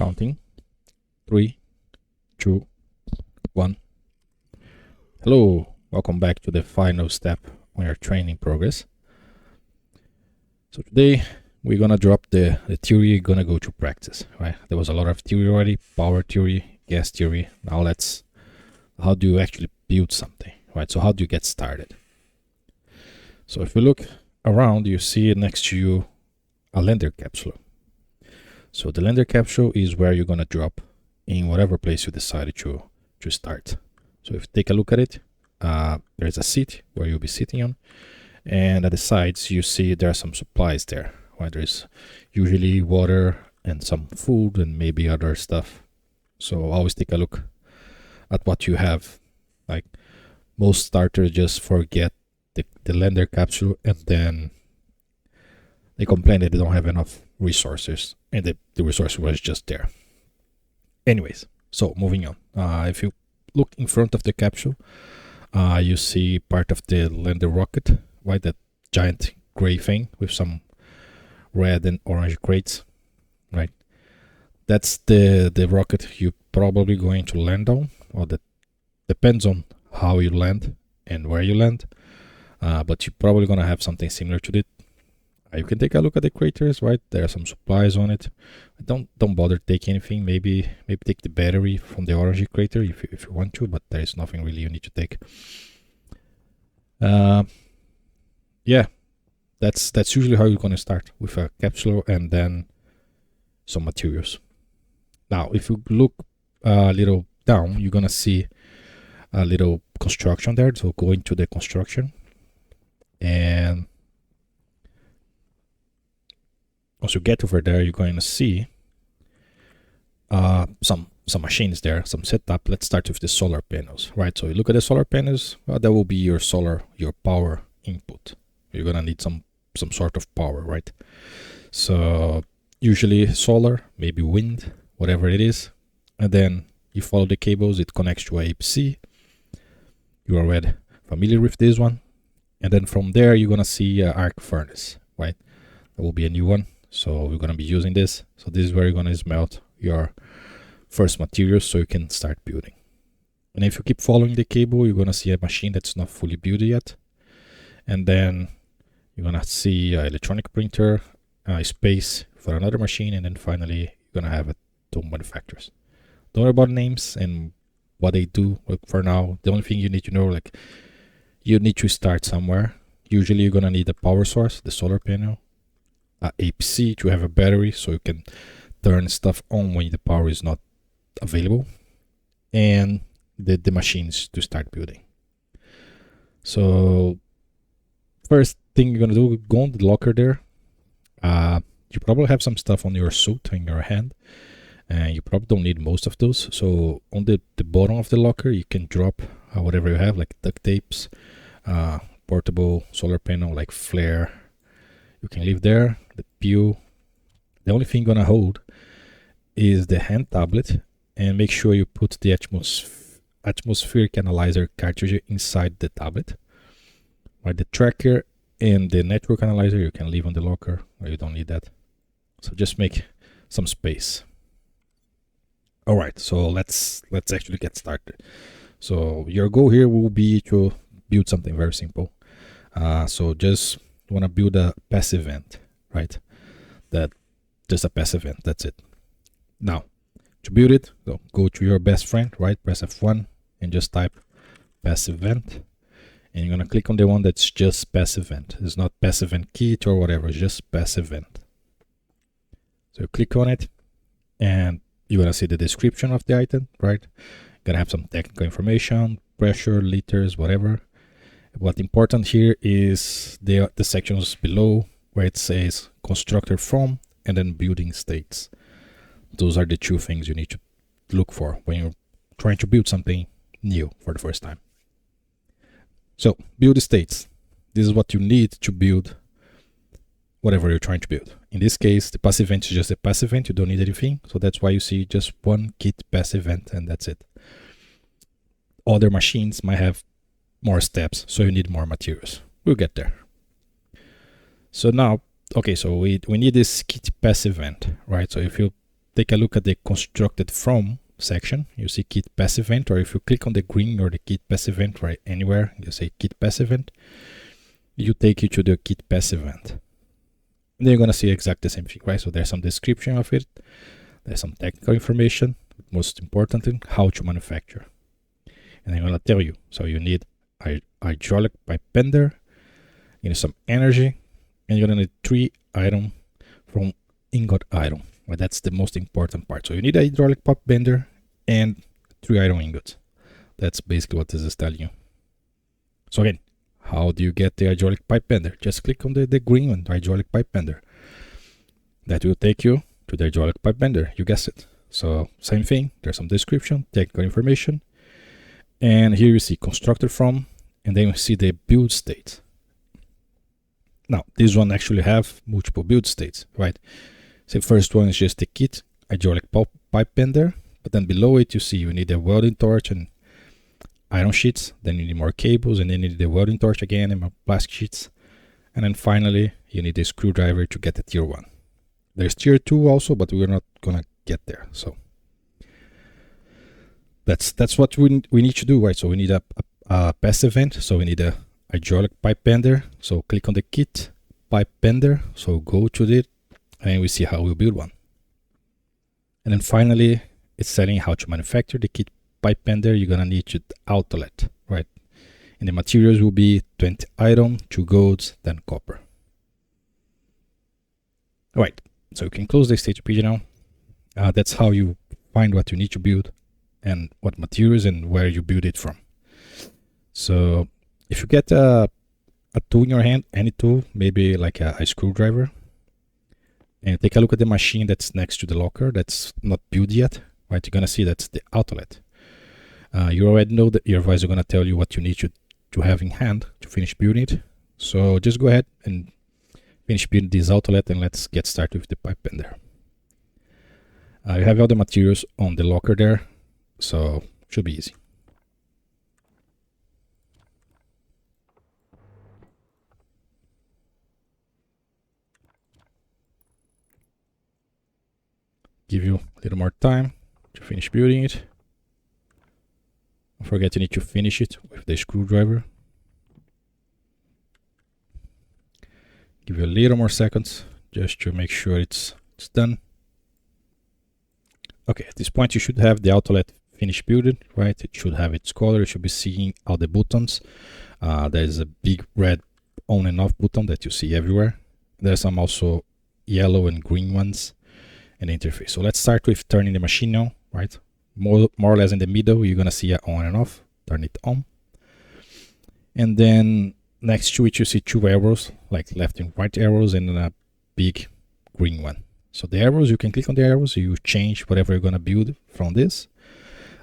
Counting. 3, 2, 1. Hello, welcome back to the final step on your training progress. So today we're gonna drop the theory, gonna go to practice, right? There was a lot of theory already, power theory, gas theory. Now how do you actually build something, right? So how do you get started? So if you look around, you see next to you a lander capsule. So the lander capsule is where you're gonna drop in whatever place you decided to start. So if you take a look at it, there's a seat where you'll be sitting on, and at the sides you see there are some supplies there, right? There's usually water and some food and maybe other stuff. So always take a look at what you have. Like most starters just forget the lander capsule, and then they complain that they don't have enough resources, and the resource was just there. Anyways, so moving on. If you look in front of the capsule, you see part of the lander rocket, right? That giant gray thing with some red and orange crates, right? That's the rocket you're probably going to land on, or that depends on how you land and where you land. But you're probably gonna have something similar to it. You can take a look at the craters, right? There are some supplies on it. Don't bother taking anything. Maybe take the battery from the orange crater if you want to, but there is nothing really you need to take. Yeah, that's usually how you're gonna start, with a capsule and then some materials. Now, if you look a little down, you're gonna see a little construction there. So go into the construction, and once you get over there, you're going to see some machines there, some setup. Let's start with the solar panels, right? So you look at the solar panels, that will be your power input. You're gonna need some sort of power, right? So usually solar, maybe wind, whatever it is, and then you follow the cables. It connects to a APC. You are already familiar with this one, and then from there you're gonna see an arc furnace, right? That will be a new one. So we're going to be using this. So this is where you're going to smelt your first materials so you can start building. And if you keep following the cable, you're going to see a machine that's not fully built yet. And then you're going to see an electronic printer, space for another machine, and then finally you're going to have two manufacturers. Don't worry about names and what they do. Like for now, the only thing you need to know, like, you need to start somewhere. Usually you're going to need a power source, the solar panel, APC to have a battery so you can turn stuff on when the power is not available, and the machines to start building. So first thing you're gonna do, go on the locker there. You probably have some stuff on your suit in your hand, and you probably don't need most of those. So on the bottom of the locker you can drop whatever you have, like duct tapes, portable solar panel like flare. You can leave there. The peel. The only thing gonna hold is the hand tablet, and make sure you put the atmospheric analyzer cartridge inside the tablet. Right, the tracker and the network analyzer you can leave on the locker, or you don't need that. So just make some space. All right, so let's actually get started. So your goal here will be to build something very simple. So just want to build a passive vent, right? That just a passive vent, that's it. Now to build it, go to your best friend, right? Press F1 and just type passive vent, and you're gonna click on the one that's just passive vent. It's not passive vent kit or whatever, it's just passive vent. So you click on it, and you're gonna see the description of the item, right? You're gonna have some technical information, pressure, liters, whatever. What's important here is the sections below where it says constructor from and then building states. Those are the two things you need to look for when you're trying to build something new for the first time. So build states. This is what you need to build whatever you're trying to build. In this case, the passive vent is just a passive vent. You don't need anything. So that's why you see just one kit passive vent, and that's it. Other machines might have more steps, so you need more materials. We'll get there. So now, okay, so we need this kit passive vent, right? So if you take a look at the constructed from section, you see kit pass event, or if you click on the green or the kit pass event right anywhere, you say kit pass event, you take you to the kit pass event. And then you're gonna see exactly the same thing, right? So there's some description of it, there's some technical information, most importantly, how to manufacture. And I'm gonna tell you, so you need a hydraulic pipe bender, you need some energy, and you're gonna need 3 items from ingot item. Well, that's the most important part. So you need a hydraulic pipe bender and 3 iron ingots. That's basically what this is telling you. So again, how do you get the hydraulic pipe bender? Just click on the green one, the hydraulic pipe bender. That will take you to the hydraulic pipe bender. You guessed it. So same thing. There's some description, technical information, and here you see constructed from, and then you see the build state. Now this one actually have multiple build states, right? So first one is just the kit hydraulic pipe bender, but then below it you see you need a welding torch and iron sheets, then you need more cables, and then you need the welding torch again and more plastic sheets, and then finally you need a screwdriver to get the tier 1. There's tier 2 also, but we're not gonna get there. So that's what we need to do, right? So we need a pass event, so we need a hydraulic pipe bender. So click on the kit pipe bender, so go to it, and we see how we build one. And then finally it's telling how to manufacture the kit pipe bender. You're gonna need the outlet, right? And the materials will be 20 iron, 2 golds, then copper. All right, so you can close the stage page now. That's how you find what you need to build and what materials and where you build it from. So if you get a tool in your hand, any tool, maybe like a screwdriver, and take a look at the machine that's next to the locker that's not built yet, right? You're gonna see that's the outlet. You already know that your advisor is gonna tell you what you need to have in hand to finish building it. So just go ahead and finish building this outlet, and let's get started with the pipe bender. You have all the materials on the locker there, so should be easy. Give you a little more time to finish building it. Don't forget you need to finish it with the screwdriver. Give you a little more seconds just to make sure it's done. Okay, at this point you should have the outlet finished building, right? It should have its color. You should be seeing all the buttons. There's a big red on and off button that you see everywhere. There's some also yellow and green ones in the interface. So let's start with turning the machine on, right? More or less in the middle, you're gonna see it on and off. Turn it on. And then next to it, you see 2 arrows, like left and right arrows, and a big green one. So the arrows, you can click on the arrows, you change whatever you're gonna build from this.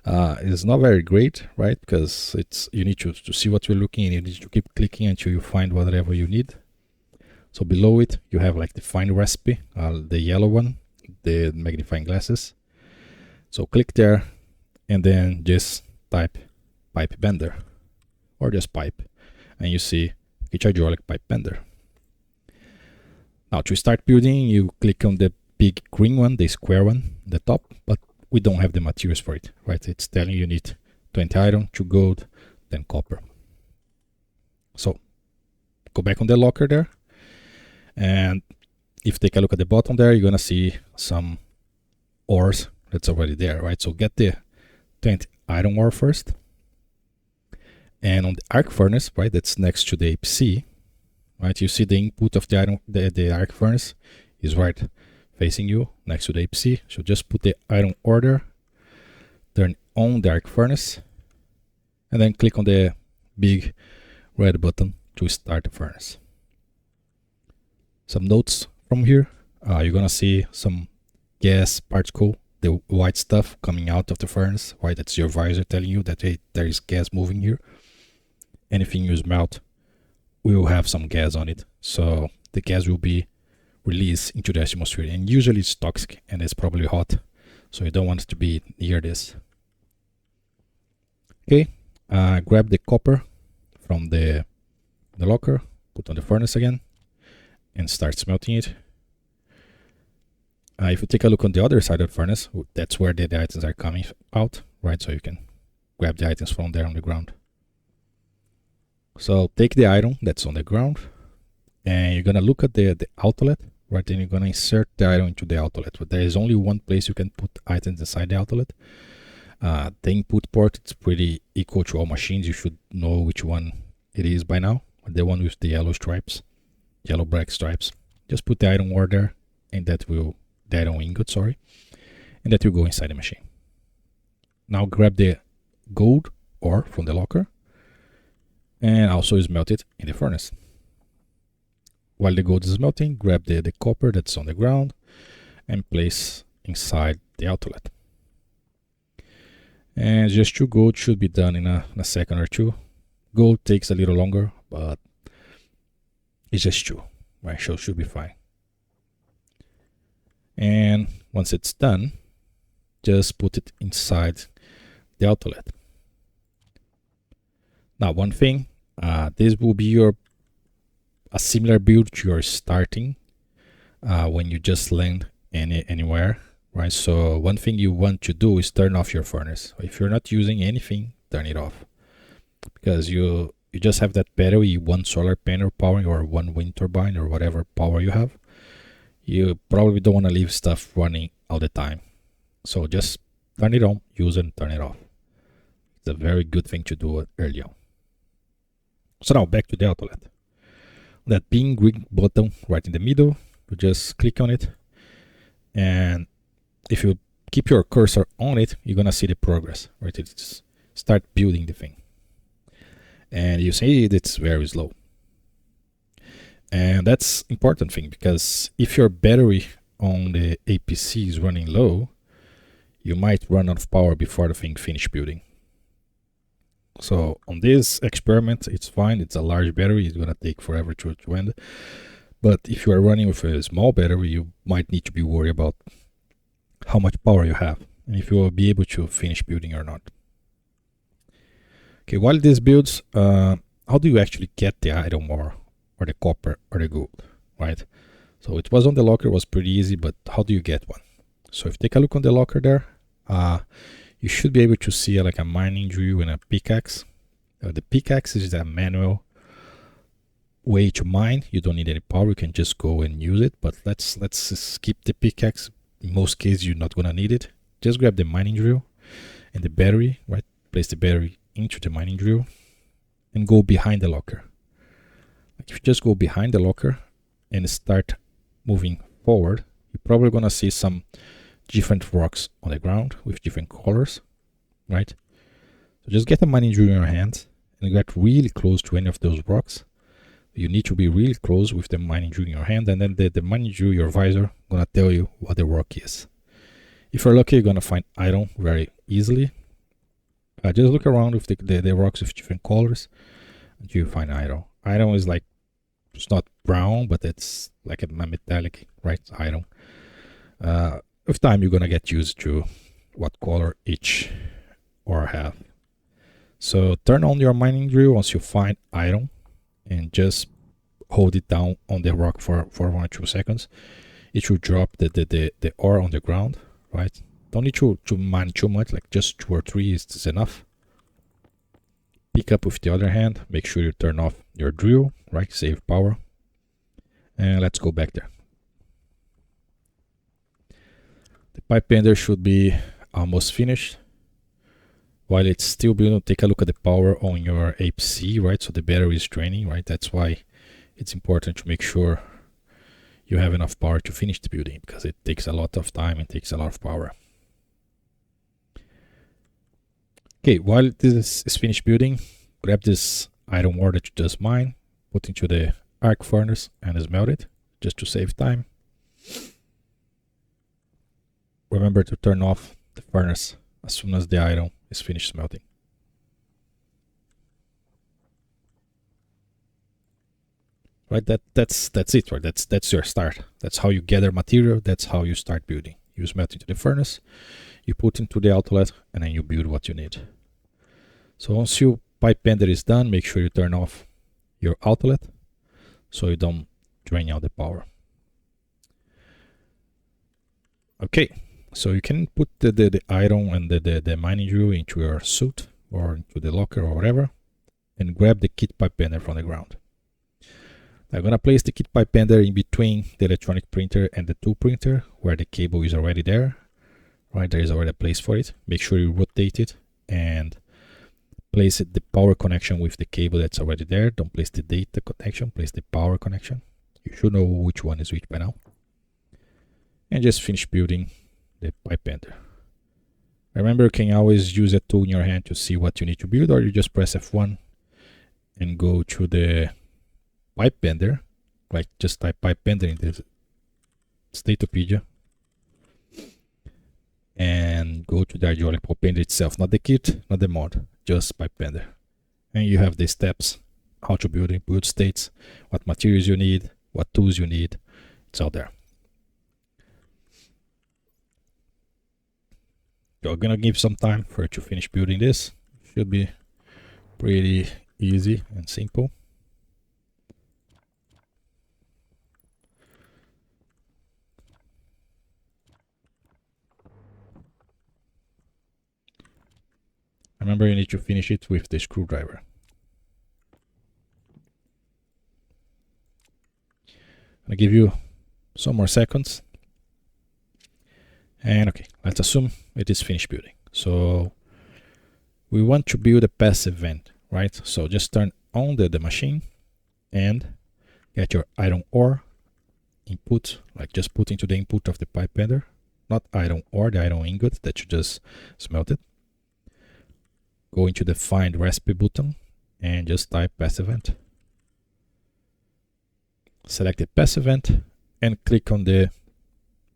It's not very great, right? Because you need to see what you're looking, and you need to keep clicking until you find whatever you need. So below it, you have like the find recipe, the yellow one, the magnifying glasses. So click there, and then just type pipe bender, or just pipe, and you see each hydraulic pipe bender. Now to start building, you click on the big green one, the square one, the top, but we don't have the materials for it, right? It's telling you need 20 iron, 2 gold, then copper. So go back on the locker there, and if you take a look at the bottom there, you're gonna see some ores that's already there, right? So get the 20 iron ore first, and on the arc furnace, right, that's next to the APC, right? You see the input of the iron, the arc furnace is right facing you next to the APC. So just put the iron ore there, turn on the arc furnace, and then click on the big red button to start the furnace. Some notes from here, you're gonna see some gas particle, the white stuff coming out of the furnace, right? That's your visor telling you that, hey, there is gas moving here. Anything you smelt will have some gas on it, so the gas will be released into the atmosphere, and usually it's toxic and it's probably hot, so you don't want it to be near this. Okay, grab the copper from the locker, put on the furnace again, and start smelting it. If you take a look on the other side of the furnace, that's where the items are coming out, right? So you can grab the items from there on the ground. So take the item that's on the ground, and you're gonna look at the outlet, right? Then you're gonna insert the item into the outlet. But there is only one place you can put items inside the outlet. The input port, it's pretty equal to all machines. You should know which one it is by now. The one with the yellow stripes, yellow black stripes. Just put the item ore there, and that will, the item ingot, sorry, and that will go inside the machine. Now grab the gold ore from the locker, and also smelt it in the furnace. While the gold is melting, grab the copper that's on the ground and place inside the outlet. And just 2 gold should be done in a second or two. Gold takes a little longer, but it's just 2, right? So it should be fine. And once it's done, just put it inside the outlet. Now, one thing, this will be a similar build to your starting when you just land anywhere, right? So one thing you want to do is turn off your furnace. If you're not using anything, turn it off, because you just have that battery, one solar panel powering, or one wind turbine, or whatever power you have. You probably don't want to leave stuff running all the time. So just turn it on, use it, and turn it off. It's a very good thing to do early on. So now back to the outlet. That pink green button right in the middle, you just click on it, and if you keep your cursor on it, you're gonna see the progress, right? It's start building the thing, and you see it's very slow. And that's important thing, because if your battery on the APC is running low, you might run out of power before the thing finish building. So on this experiment, it's fine. It's a large battery. It's going to take forever to end. But if you are running with a small battery, you might need to be worried about how much power you have, and if you will be able to finish building or not. Okay, while this builds, how do you actually get the iron ore, or the copper, or the gold, right? So it was on the locker, was pretty easy, but how do you get one? So if you take a look on the locker there, you should be able to see like a mining drill and a pickaxe. The pickaxe is a manual way to mine. You don't need any power. You can just go and use it. But let's skip the pickaxe. In most cases, you're not gonna need it. Just grab the mining drill and the battery. Right, place the battery into the mining drill and go behind the locker. Like if you just go behind the locker and start moving forward, you're probably gonna see some different rocks on the ground with different colors, right? So just get a mining drill in your hand and get really close to any of those rocks. You need to be really close with the mining drill in your hand, and then the mining drill, your visor, gonna tell you what the rock is. If you're lucky, you're gonna find iron very easily. Just look around with the rocks with different colors until you find iron. Iron is like, it's not brown, but it's like a metallic, right? Iron. With time, you're gonna get used to what color each ore have. So turn on your mining drill once you find iron, and just hold it down on the rock for 1 or 2 seconds. It will drop the ore on the ground, right? Don't need to mine too much, like just 2 or 3 is enough. Pick up with the other hand, make sure you turn off your drill, right? Save power. And let's go back there. The pipe bender should be almost finished. While it's still building, take a look at the power on your APC, right? So the battery is draining, right? That's why it's important to make sure you have enough power to finish the building, because it takes a lot of time and takes a lot of power. Okay, while this is finished building, grab this iron ore that you just mined, put into the arc furnace and smelt it, just to save time. Remember to turn off the furnace as soon as the iron is finished smelting. Right, that's it, right? That's your start. That's how you gather material. That's how you start building. You smelt into the furnace, you put into the outlet, and then you build what you need. So once your pipe bender is done, make sure you turn off your outlet so you don't drain out the power. Okay, so you can put the iron and the mining drill into your suit or into the locker or whatever, and grab the kit pipe bender from the ground. I'm gonna place the kit pipe bender in between the electronic printer and the tool printer, where the cable is already there. Right, there is already a place for it. Make sure you rotate it and place the power connection with the cable that's already there. Don't place the data connection, place the power connection. You should know which one is which by now. And just finish building the pipe bender. Remember, you can always use a tool in your hand to see what you need to build, or you just press F1 and go to the pipe bender. Like, just type pipe bender in the Statopedia and go to the hydraulic pipe bender itself, not the kit, not the mod, just pipe bender. And you have the steps, how to build it, build states, what materials you need, what tools you need. It's all there. You're gonna give some time for it to finish building this. Should be pretty easy and simple. Remember, you need to finish it with the screwdriver. I'm gonna give you some more seconds. And okay, let's assume it is finished building. So we want to build a passive vent, right? So just turn on the machine and get your iron ore input, like just put into the input of the pipe bender, not iron ore, the iron ingot that you just smelted. Go into the find recipe button and just type passive vent. Select the passive vent and click on the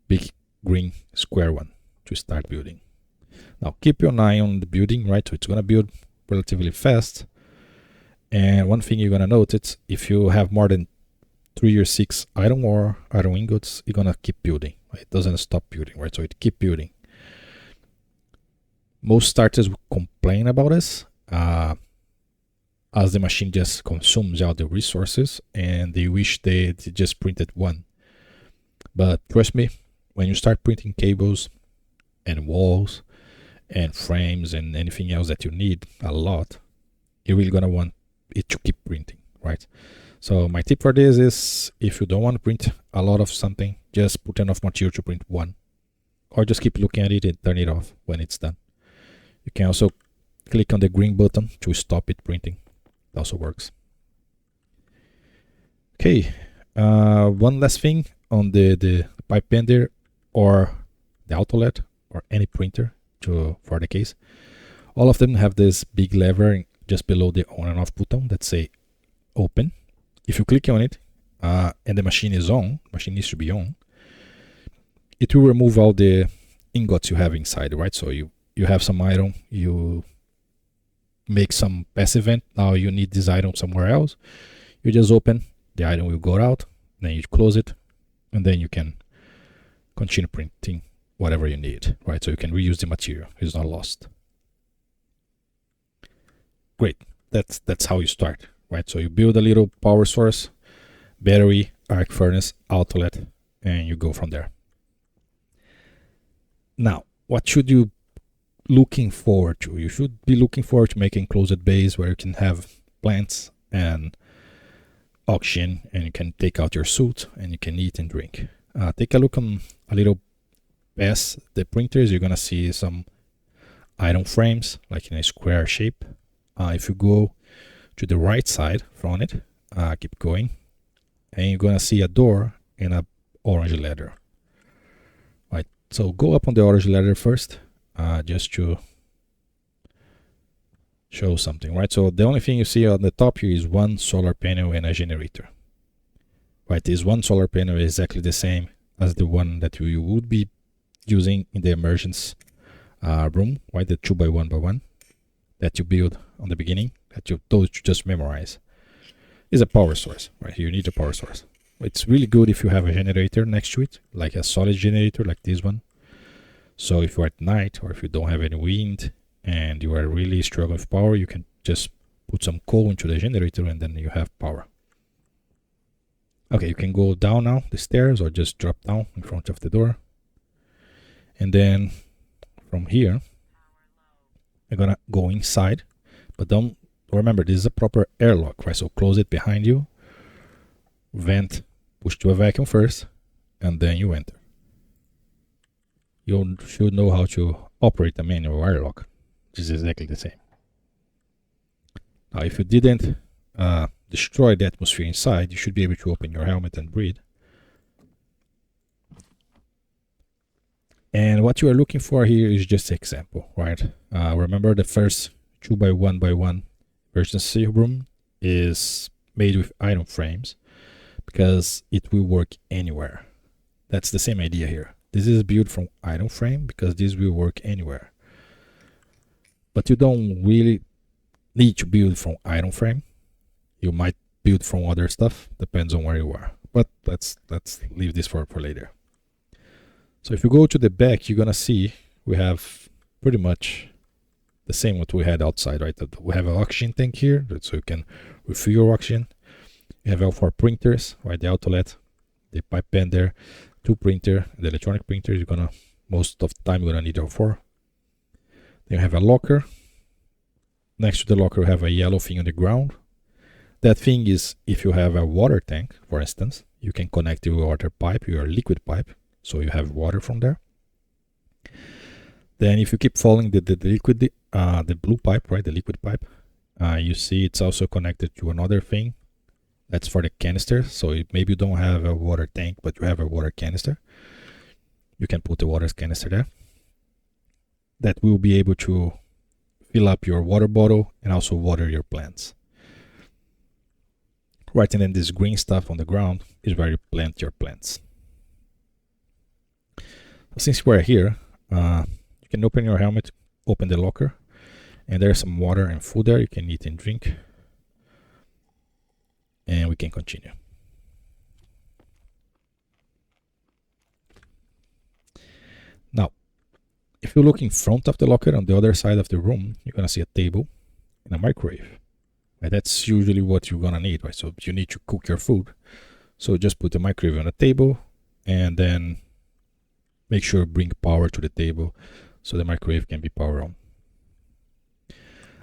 big green square one to start building. Now keep your eye on the building, right? So it's gonna build relatively fast. And one thing you're gonna notice, if you have more than 3 or 6 iron ore, iron ingots, you're gonna keep building. Right? It doesn't stop building, right? So it keep building. Most starters will complain about this, as the machine just consumes all the resources and they wish they just printed one. But trust me, when you start printing cables and walls and frames and anything else that you need a lot, you're really gonna want it to keep printing, right? So my tip for this is, if you don't want to print a lot of something, just put enough material to print one, or just keep looking at it and turn it off when it's done. You can also click on the green button to stop it printing. It also works. Okay, one last thing on the pipe bender or the outlet or any printer for the case. All of them have this big lever just below the on and off button that say open. If you click on it and the machine is on, machine needs to be on, it will remove all the ingots you have inside, right? So you have some iron, you make some passive vent, now you need this iron somewhere else. You just open, the iron will go out, then you close it, and then you can continue printing whatever you need, right? So you can reuse the material, it's not lost. Great, that's how you start, right? So you build a little power source, battery, arc furnace, outlet, and you go from there. Now, what should you looking forward to? You should be looking forward to making closed bays where you can have plants and oxygen, and you can take out your suit and you can eat and drink. Take a look on a little past the printers. You're gonna see some iron frames like in a square shape. If you go to the right side from it, keep going, and you're gonna see a door and a orange ladder. Right, so go up on the orange ladder first, just to show something, right? So the only thing you see on the top here is one solar panel and a generator. Right, this one solar panel is exactly the same as the one that you would be using in the emergence room, right? The 2x1x1 that you build on the beginning, that you told you just memorize, is a power source, right? You need a power source. It's really good if you have a generator next to it, like a solid generator like this one. So if you're at night or if you don't have any wind and you are really struggling with power, you can just put some coal into the generator and then you have power. Okay, you can go down now the stairs or just drop down in front of the door. And then from here, you're gonna go inside, but don't remember this is a proper airlock, right? So close it behind you, vent, push to a vacuum first, and then you enter. You should know how to operate a manual airlock, which is exactly the same. Now, if you didn't destroy the atmosphere inside, you should be able to open your helmet and breathe. And what you are looking for here is just an example, right? Remember the first 2x1x1 emergency room is made with iron frames because it will work anywhere. That's the same idea here. This is built from iron frame because this will work anywhere. But you don't really need to build from iron frame. You might build from other stuff, depends on where you are. But let's leave this for later. So if you go to the back, you're gonna see we have pretty much the same what we had outside, right? We have an oxygen tank here, so you can refill your oxygen. You have L4 printers, right? The outlet, the pipe bender, 2 printer, the electronic printer. You're gonna most of the time you're gonna need L4. Then you have a locker. Next to the locker, you have a yellow thing on the ground. That thing is if you have a water tank, for instance, you can connect your water pipe, your liquid pipe, so you have water from there. Then if you keep following the liquid, the blue pipe, right, the liquid pipe, you see it's also connected to another thing. That's for the canister. So maybe you don't have a water tank, but you have a water canister. You can put the water canister there. That will be able to fill up your water bottle and also water your plants. Right, and then this green stuff on the ground is where you plant your plants. Since we're here, you can open your helmet, open the locker, and there's some water and food there. You can eat and drink. And we can continue. Now, if you look in front of the locker on the other side of the room, you're going to see a table and a microwave. Right? That's usually what you're going to need, right? So you need to cook your food. So just put the microwave on the table and then make sure bring power to the table so the microwave can be powered on.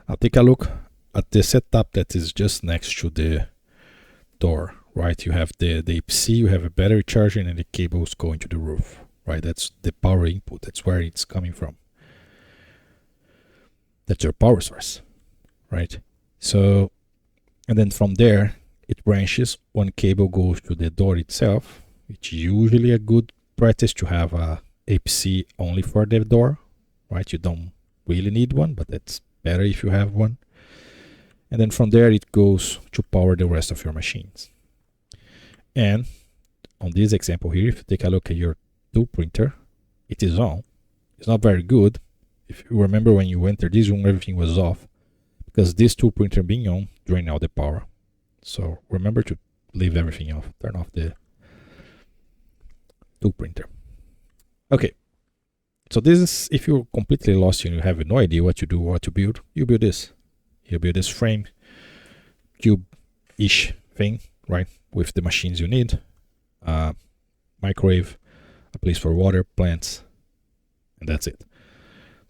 Now take a look at the setup that is just next to the door, right? You have the AC, you have a battery charging, and the cables going to the roof, right? That's the power input. That's where it's coming from. That's your power source, right? So, and then from there, it branches. One cable goes to the door itself, which is usually a good practice to have a AC only for the door, right? You don't really need one, but it's better if you have one. And then from there, it goes to power the rest of your machines. And on this example here, if you take a look at your 2 printer, it is on. It's not very good. If you remember when you entered this room, everything was off because this 2 printer being on drain out the power. So remember to leave everything off. Turn off the 2 printer. Okay. So this is, if you're completely lost and you have no idea what to do or what to build, you build this. You build this frame, cube-ish thing, right? With the machines you need. Microwave, a place for water, plants, and that's it.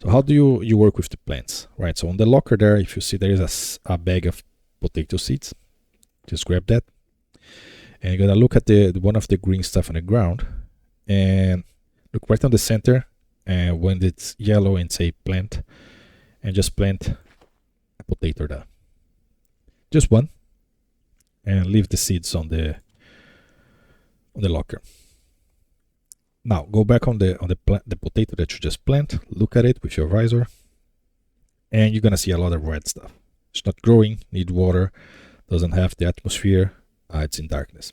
So how do you work with the plants, right? So on the locker there, if you see there is a bag of potato seeds, just grab that. And you're gonna look at the one of the green stuff on the ground and look right on the center, and when it's yellow and say plant, and just plant a potato there. Just one. And leave the seeds on the locker. Now go back on the potato that you just plant, look at it with your visor, and you're gonna see a lot of red stuff. It's not growing, need water, doesn't have the atmosphere, it's in darkness.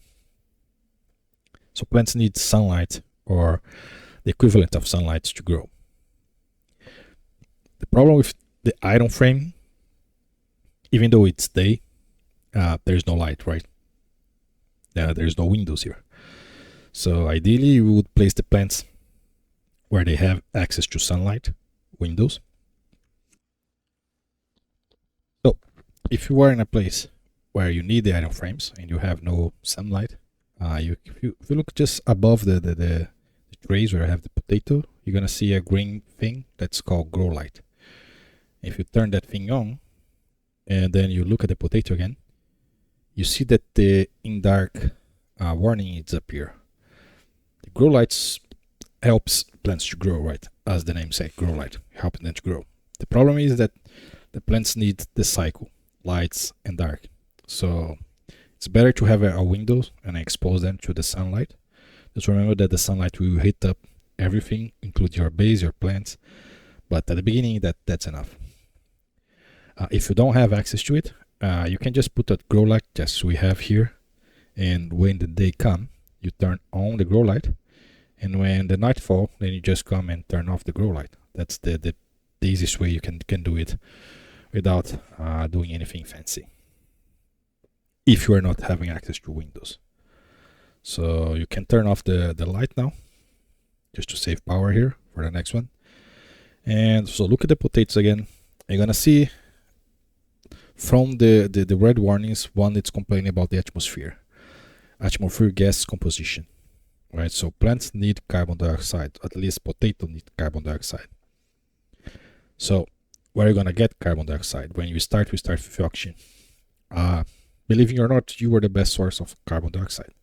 So plants need sunlight or the equivalent of sunlight to grow. The problem with the iron frame, even though it's day, there's no light, right? There's no windows here. So ideally you would place the plants where they have access to sunlight, windows. So if you are in a place where you need the iron frames and you have no sunlight, if you look just above the trays where I have the potato, you're gonna see a green thing that's called grow light. If you turn that thing on and then you look at the potato again, you see that the in dark warning is up here. The grow lights helps plants to grow, right? As the name says, grow light, helping them to grow. The problem is that the plants need the cycle, lights and dark. So it's better to have a window and expose them to the sunlight. Just remember that the sunlight will heat up everything, include your base, your plants. But at the beginning, that's enough. If you don't have access to it, you can just put a grow light just we have here. And when the day comes, you turn on the grow light. And when the night falls, then you just come and turn off the grow light. That's the easiest way you can do it without doing anything fancy. If you are not having access to Windows. So you can turn off the light now, just to save power here for the next one. And so look at the potatoes again. You're gonna see from the red warnings, one it's complaining about the atmosphere gas composition, right? So plants need carbon dioxide, at least potato need carbon dioxide. So where are you gonna get carbon dioxide? When we start with oxygen. Believe it or not, you are the best source of carbon dioxide.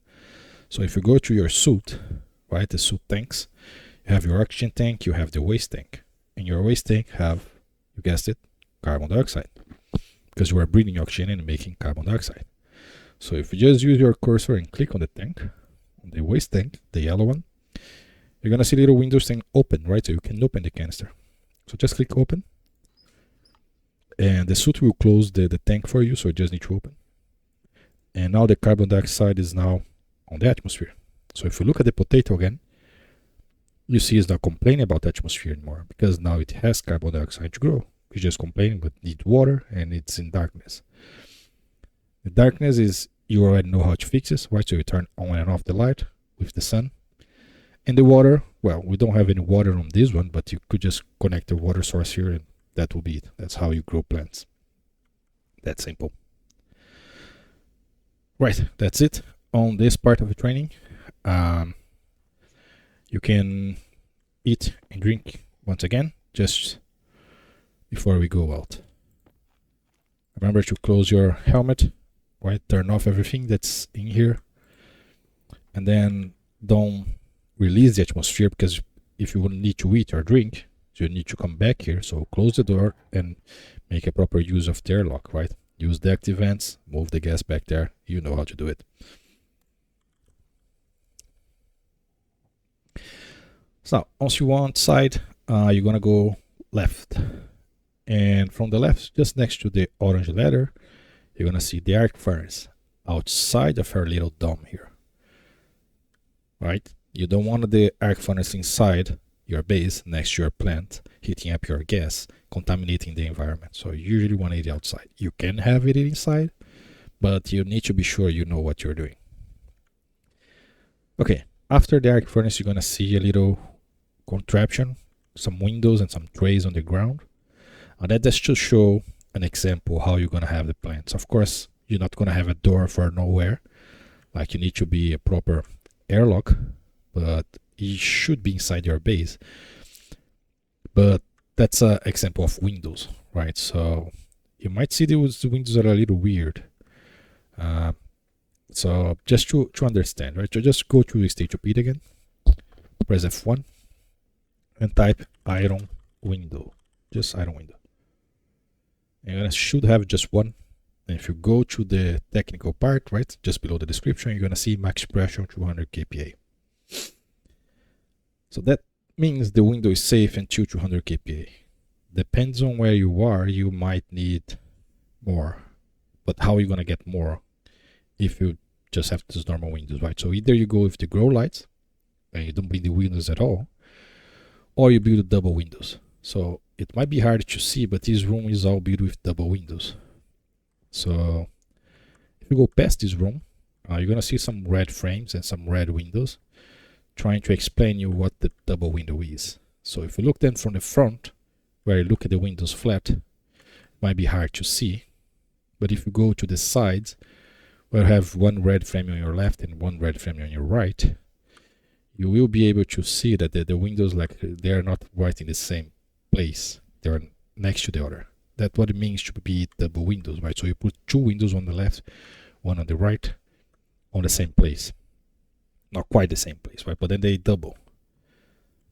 So if you go to your suit, right, the suit tanks, you have your oxygen tank, you have the waste tank. And your waste tank have, you guessed it, carbon dioxide. Because you are breathing oxygen and making carbon dioxide. So if you just use your cursor and click on the tank, on the waste tank, the yellow one, you're going to see little windows thing open, right? So you can open the canister. So just click open. And the suit will close the tank for you, so you just need to open. And now the carbon dioxide is now on the atmosphere. So if you look at the potato again, you see it's not complaining about the atmosphere anymore because now it has carbon dioxide to grow. It's just complaining but needs water and it's in darkness. The darkness is, you already know how to fix this, right? So you turn on and off the light with the sun. And the water, well, we don't have any water on this one, but you could just connect the water source here and that will be it. That's how you grow plants. That's simple. Right, that's it on this part of the training. You can eat and drink once again, just before we go out. Remember to close your helmet, right? Turn off everything that's in here. And then don't release the atmosphere, because if you need to eat or drink, you need to come back here. So close the door and make a proper use of the airlock, right? Use the active vents, move the gas back there. You know how to do it. So once you are outside, you're gonna go left. And from the left, just next to the orange letter, you're gonna see the arc furnace outside of our little dome here. Right? You don't want the arc furnace inside your base next to your plant, heating up your gas, contaminating the environment. So you usually want it outside. You can have it inside, but you need to be sure you know what you're doing. Okay, after the arc furnace, you're gonna see a little contraption, some windows and some trays on the ground. And that's to show an example how you're gonna have the plants. Of course, you're not gonna have a door for nowhere. Like, you need to be a proper airlock, but it should be inside your base. But that's an example of windows, right? So you might see those windows are a little weird. So just to understand, right? So just go to Stationeer again, press F1, and type iron window, just iron window. And you should have just one. And if you go to the technical part, right, just below the description, you're gonna see max pressure 200 kPa. So that means the window is safe until 200 kPa. Depends on where you are, you might need more. But how are you gonna get more if you just have these normal windows, right? So either you go with the grow lights and you don't build the windows at all, or you build double windows. So it might be hard to see, but this room is all built with double windows. So if you go past this room, you're gonna see some red frames and some red windows trying to explain you what the double window is. So if you look then from the front, where you look at the windows flat, it might be hard to see. But if you go to the sides, where you have one red frame on your left and one red frame on your right, you will be able to see that the windows, like, they are not right in the same place. They are next to the other. That's what it means to be double windows, right? So you put two windows on the left, one on the right, on the same place. Not quite the same place, right? But then they double.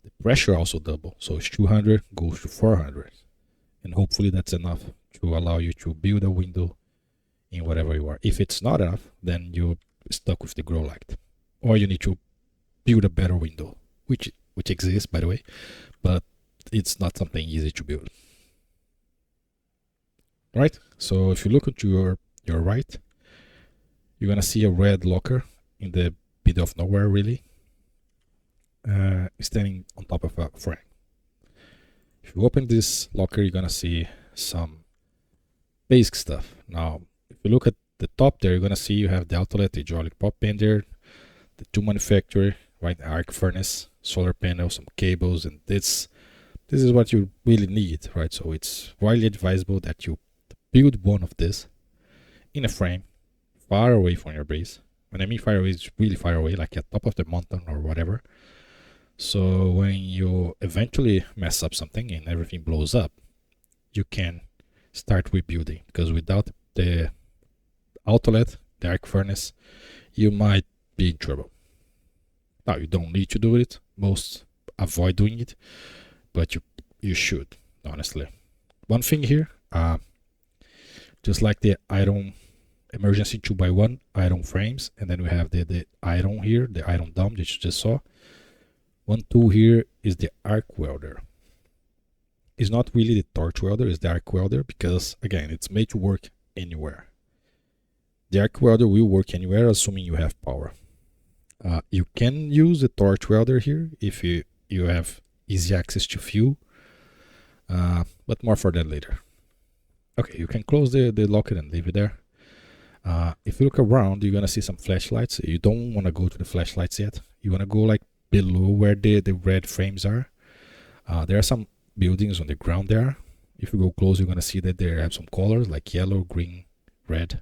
The pressure also double. So it's 200 goes to 400. And hopefully that's enough to allow you to build a window in whatever you are. If it's not enough, then you're stuck with the grow light. Or you need to build a better window, which exists, by the way, but it's not something easy to build. Right? So if you look at your right, you're gonna see a red locker in the middle of nowhere, really, standing on top of a frame. If you open this locker, you're gonna see some basic stuff. Now, if you look at the top there, you're gonna see you have the outlet, the hydraulic pop bender, the tool manufacturer, right, arc furnace, solar panel, some cables, and this is what you really need, right? So it's widely advisable that you build one of this in a frame far away from your base. When I mean far away, it's really far away, like at top of the mountain or whatever. So when you eventually mess up something and everything blows up, you can start rebuilding, because without the outlet, the arc furnace, you might be in trouble. Now, you don't need to do it. Most avoid doing it, but you should, honestly. One thing here, just like the iron emergency 2x1 iron frames, and then we have the iron here, the iron dome that you just saw. One tool here is the arc welder. It's not really the torch welder, it's the arc welder, because again, it's made to work anywhere. The arc welder will work anywhere, assuming you have power. You can use the torch welder here if you have easy access to fuel, but more for that later. Okay, you can close the locker and leave it there. If you look around, you're gonna see some flashlights. You don't want to go to the flashlights yet. You want to go like below where the red frames are. There are some buildings on the ground there. If you go close, you're gonna see that they have some colors like yellow, green, red.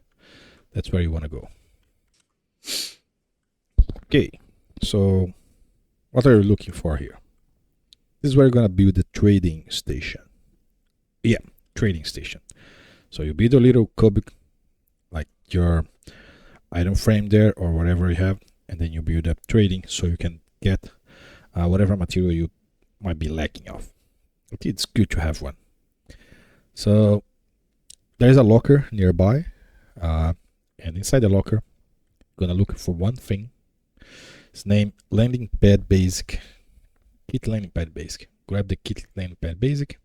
That's where you want to go. Okay, so what are you looking for here? This is where you're gonna build the trading station. Yeah, trading station. So you build a little cubic, like your item frame there or whatever you have, and then you build up trading so you can get whatever material you might be lacking of. Okay, it's good to have one. So there's a locker nearby, and inside the locker, you're gonna look for one thing. It's named landing pad basic. Kit landing pad basic. Grab the kit landing pad basic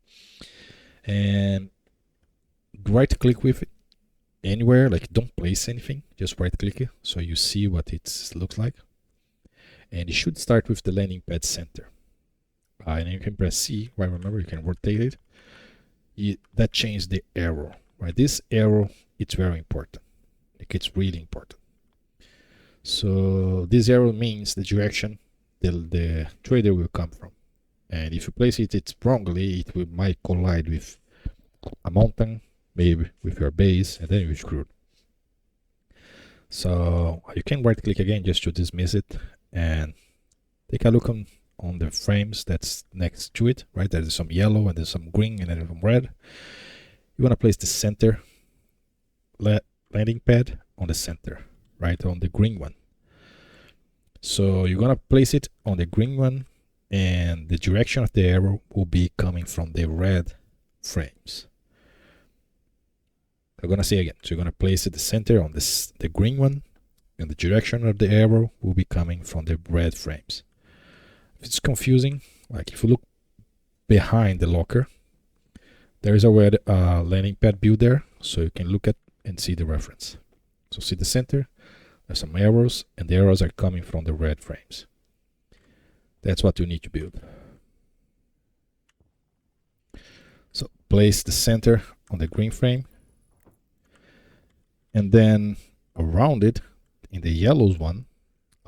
and right click with it anywhere. Like, don't place anything, just right click it so you see what it looks like. And it should start with the landing pad center. And then you can press C, right? Remember, you can rotate it. That changes the arrow, right? This arrow, it's very important. Like, it's really important. So this arrow means the direction the trader will come from. And if you place it wrongly, it might collide with a mountain, maybe with your base, and then you're screwed. So you can right click again just to dismiss it and take a look on the frames that's next to it, right? There's some yellow and there's some green and then some red. You want to place the center landing pad on the center, right, on the green one. So you're going to place it on the green one, and the direction of the arrow will be coming from the red frames. I'm going to say again, so you're going to place it the center on the green one, and the direction of the arrow will be coming from the red frames. If it's confusing, like if you look behind the locker, there is a red landing pad build there, so you can look at and see the reference. So see the center, there's some arrows, and the arrows are coming from the red frames. That's what you need to build. So place the center on the green frame, and then around it, in the yellows one,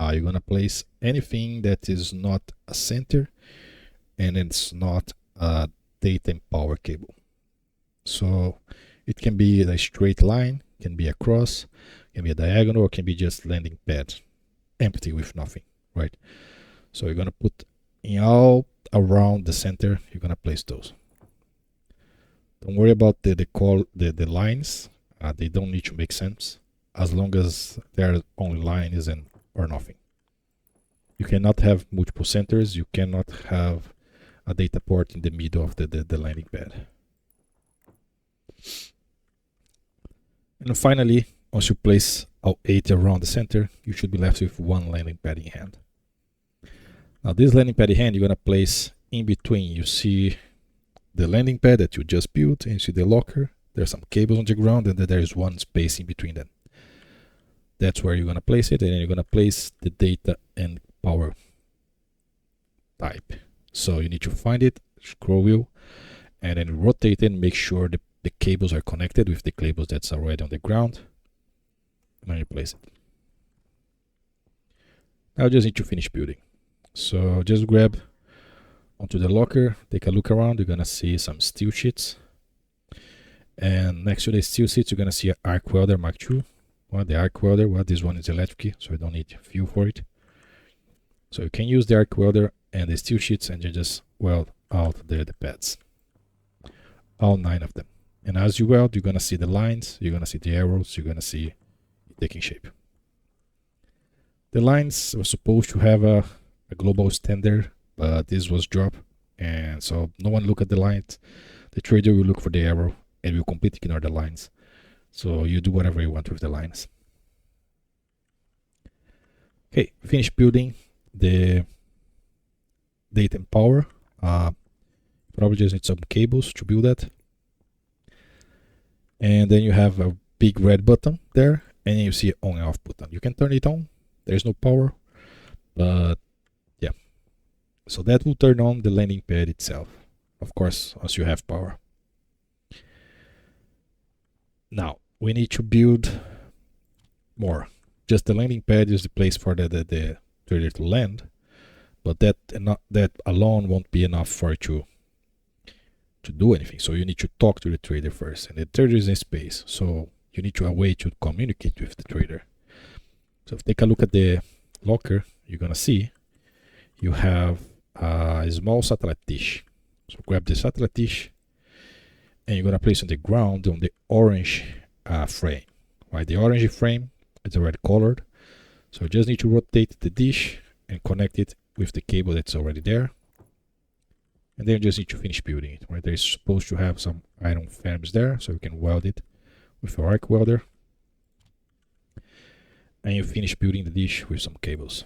you're gonna place anything that is not a center and it's not a data and power cable. So it can be a straight line, can be a cross, can be a diagonal, or can be just landing pad, empty with nothing, right? So you're gonna put in all around the center. You're gonna place those. Don't worry about the lines. They don't need to make sense as long as there are only lines and or nothing. You cannot have multiple centers. You cannot have a data port in the middle of the landing pad. And finally, once you place all 8 around the center, you should be left with one landing pad in hand. Now this landing pad in hand, you're gonna place in between. You see the landing pad that you just built, and you see the locker. There's some cables on the ground, and then there's one space in between them. That's where you're gonna place it, and then you're gonna place the data and power type. So you need to find it, scroll wheel, and then rotate it and make sure the cables are connected with the cables that's already on the ground. And then you place it. Now you just need to finish building. So just grab onto the locker, take a look around. You're gonna see some steel sheets, and next to the steel sheets, you're gonna see an arc welder Mark II. Well, the arc welder, well, this one is electric, so you don't need fuel for it. So you can use the arc welder and the steel sheets, and you just weld out the pads, all 9 of them. And as you weld, you're gonna see the lines, you're gonna see the arrows, you're gonna see it taking shape. The lines were supposed to have a global standard, but this was dropped, and so no one look at the lines. The trader will look for the arrow and will completely ignore the lines. So you do whatever you want with the lines. Okay, finish building the data and power. Probably just need some cables to build that. And then you have a big red button there, and then you see an on and off button. You can turn it on. There's no power, but yeah. So that will turn on the landing pad itself, of course, once you have power. Now we need to build more. Just the landing pad is the place for the trader to land, but that alone won't be enough for it to do anything. So you need to talk to the trader first, and the trader is in space, so you need to have a way to communicate with the trader. So if you take a look at the locker, you're gonna see you have a small satellite dish. So grab the satellite dish, and you're gonna place on the ground on the orange frame. Right, the orange frame is already colored, so you just need to rotate the dish and connect it with the cable that's already there. And then you just need to finish building it. Right, they're supposed to have some iron frames there, so you can weld it with your arc welder. And you finish building the dish with some cables.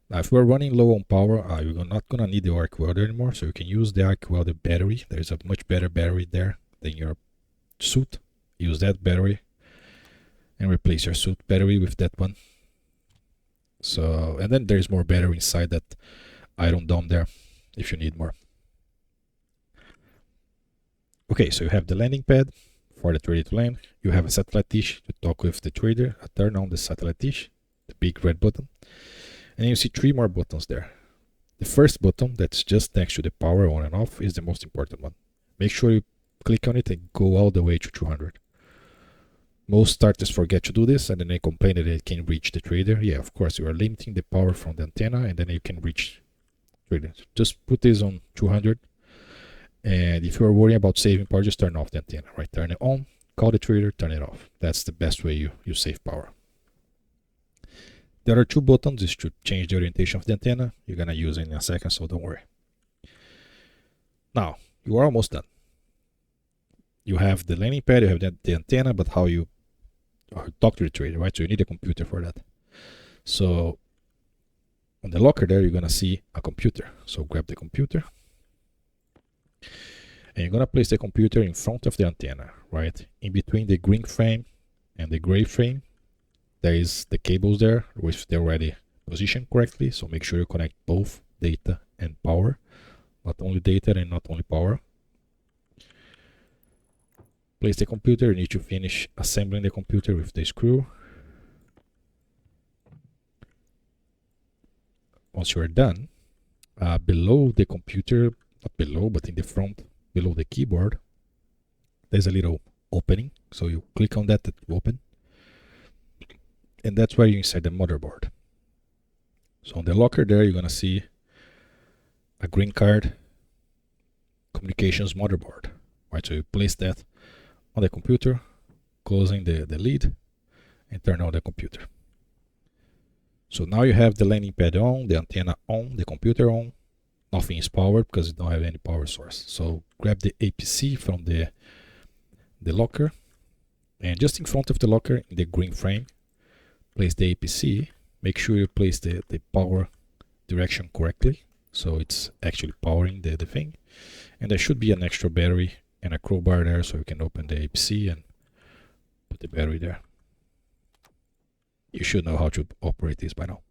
Now, if we're running low on power, you're not gonna need the arc welder anymore, so you can use the arc welder battery. There's a much better battery there than your suit. Use that battery and replace your suit battery with that one. So, and then there's more battery inside that iron dome there if you need more. Okay, so you have the landing pad for the trader to land. You have a satellite dish to talk with the trader. Turn on the satellite dish, the big red button, and you see 3 more buttons there. The first button that's just next to the power on and off is the most important one. Make sure you click on it and go all the way to 200. Most starters forget to do this, and then they complain that they can't reach the trader. Yeah, of course, you are limiting the power from the antenna, and then you can reach trader. Just put this on 200. And if you're worrying about saving power, just turn off the antenna, right? Turn it on, call the trader, turn it off. That's the best way you save power. The other 2 buttons is to change the orientation of the antenna. You're gonna use it in a second, so don't worry. Now, you are almost done. You have the landing pad, you have the antenna, but how you talk to the trader, right? So you need a computer for that. So on the locker there, you're gonna see a computer. So grab the computer, and you're gonna place the computer in front of the antenna, right? In between the green frame and the gray frame, there is the cables there, which they're already positioned correctly. So make sure you connect both data and power, not only data and not only power. Place the computer. You need to finish assembling the computer with the screw. Once you are done, below the computer, not below, but in the front, below the keyboard, there's a little opening. So you click on that to open. And that's where you insert the motherboard. So on the locker there, you're gonna see a green card communications motherboard, right? So you place that on the computer, closing the lid, and turn on the computer. So now you have the landing pad on, the antenna on, the computer on. Nothing is powered because you don't have any power source. So grab the APC from the locker, and just in front of the locker in the green frame, place the APC. Make sure you place the power direction correctly, so it's actually powering the thing. And there should be an extra battery and a crowbar there, so you can open the APC and put the battery there. You should know how to operate this by now.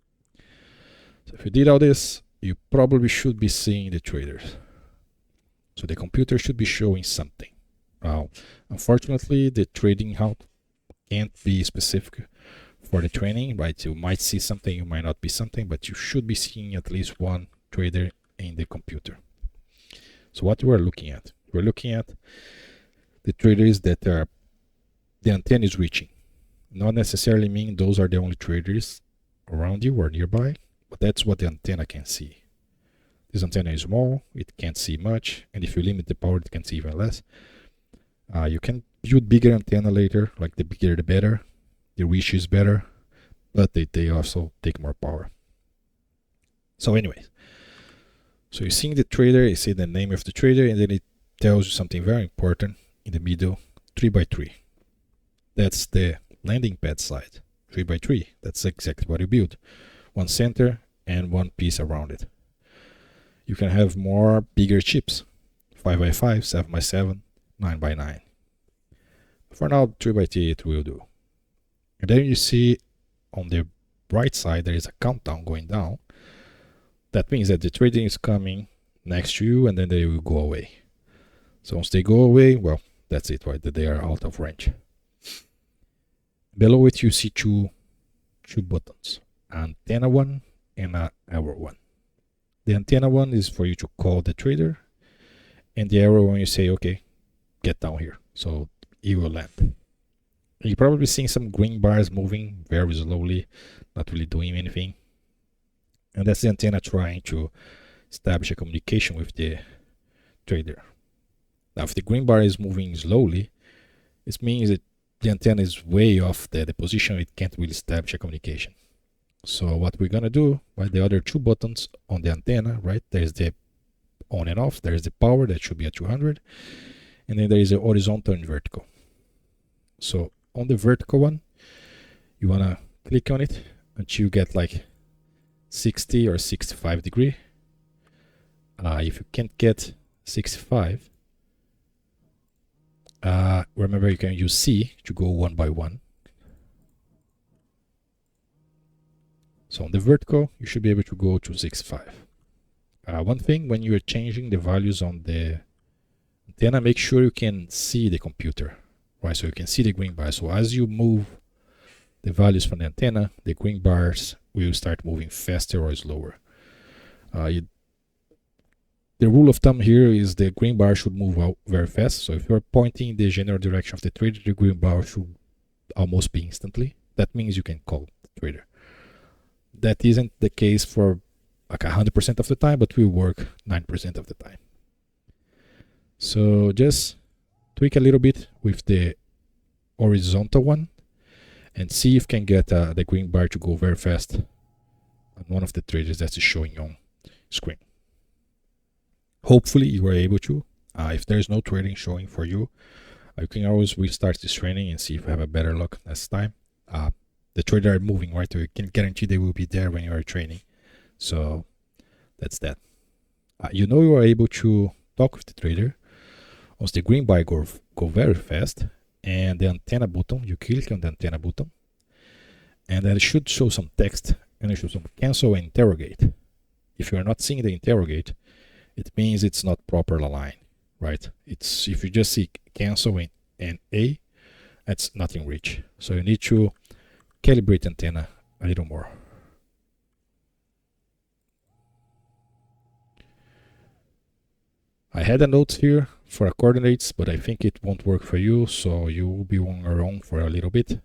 So if you did all this, you probably should be seeing the traders. So the computer should be showing something. Now, unfortunately, the trading route can't be specific for the training, right? You might see something, you might not be something, but you should be seeing at least one trader in the computer. So what we're looking at? We're looking at the traders that are the antenna is reaching. Not necessarily mean those are the only traders around you or nearby, but that's what the antenna can see. This antenna is small, it can't see much, and if you limit the power, it can see even less. You can build bigger antenna later, like the bigger the better. The reach is better, but they also take more power. So anyways, so you're seeing the trader, you see the name of the trader, and then it tells you something very important in the middle, 3x3. That's the landing pad side, 3x3. That's exactly what you build. One center and one piece around it. You can have more bigger chips, 5x5, 7x7, 9x9. For now, 3x3 it will do. And then you see on the right side there is a countdown going down. That means that the trading is coming next to you and then they will go away. So once they go away, well, that's it, right? That they are out of range. Below it you see two buttons, antenna one and an arrow one. The antenna one is for you to call the trader, and the arrow one you say, okay, get down here. So he will land. You're probably seeing some green bars moving very slowly, not really doing anything. And that's the antenna trying to establish a communication with the trader. Now, if the green bar is moving slowly, it means that the antenna is way off the position, it can't really establish a communication. So what we're gonna do, right, the other two buttons on the antenna, right, there's the on and off, there's the power, that should be at 200, and then there is a horizontal and vertical. So on the vertical one, you wanna click on it until you get like 60 or 65 degree. If you can't get 65, remember you can use C to go one by one. So on the vertical, you should be able to go to 65. One thing, when you're changing the values on the antenna, make sure you can see the computer, right? So you can see the green bar. So as you move the values from the antenna, the green bars will start moving faster or slower. The rule of thumb here is the green bar should move out very fast. So if you're pointing the general direction of the trader, the green bar should almost be instantly. That means you can call the trader. That isn't the case for like 100% of the time, but will work 9% of the time. So just tweak a little bit with the horizontal one and see if you can get the green bar to go very fast on one of the traders that is showing on screen. Hopefully you are able to. If there's no trading showing for you, you can always restart this training and see if you have a better luck next time. The traders are moving, right? So you can guarantee they will be there when you are training. So that's that. You know you are able to talk with the trader once the green bar go very fast, and the antenna button, you click on the antenna button, and then it should show some text, and it should show cancel and interrogate. If you are not seeing the interrogate, it means it's not properly aligned, right? It's if you just see cancel and A, that's nothing reach. So you need to calibrate antenna a little more. I had a note here for coordinates, but I think it won't work for you, so you will be on your own for a little bit.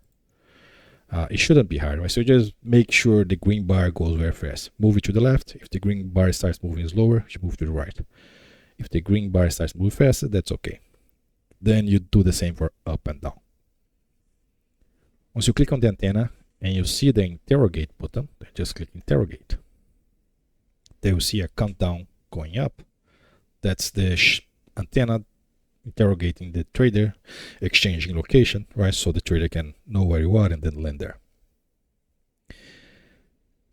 It shouldn't be hard, right? So just make sure the green bar goes very fast. Move it to the left. If the green bar starts moving slower, you move to the right. If the green bar starts moving faster, that's okay. Then you do the same for up and down. Once you click on the antenna and you see the interrogate button, just click interrogate. Then you see a countdown going up. That's the antenna interrogating the trader, exchanging location, right? So the trader can know where you are and then land there.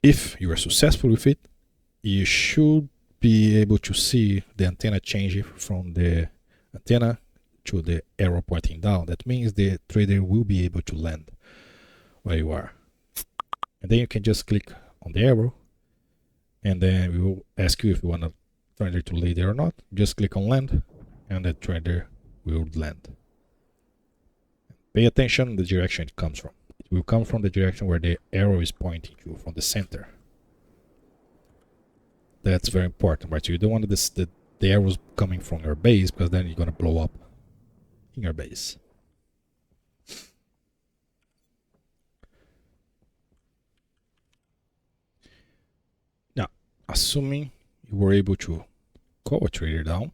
If you are successful with it, you should be able to see the antenna change from the antenna to the arrow pointing down. That means the trader will be able to land where you are. And then you can just click on the arrow, and then we will ask you if you want the trader to lay there or not. Just click on land, and the trader will land. Pay attention to the direction it comes from. It will come from the direction where the arrow is pointing to, from the center. That's very important, right? So you don't want the arrows coming from your base, because then you're going to blow up in your base. Now, assuming you were able to call a trader down,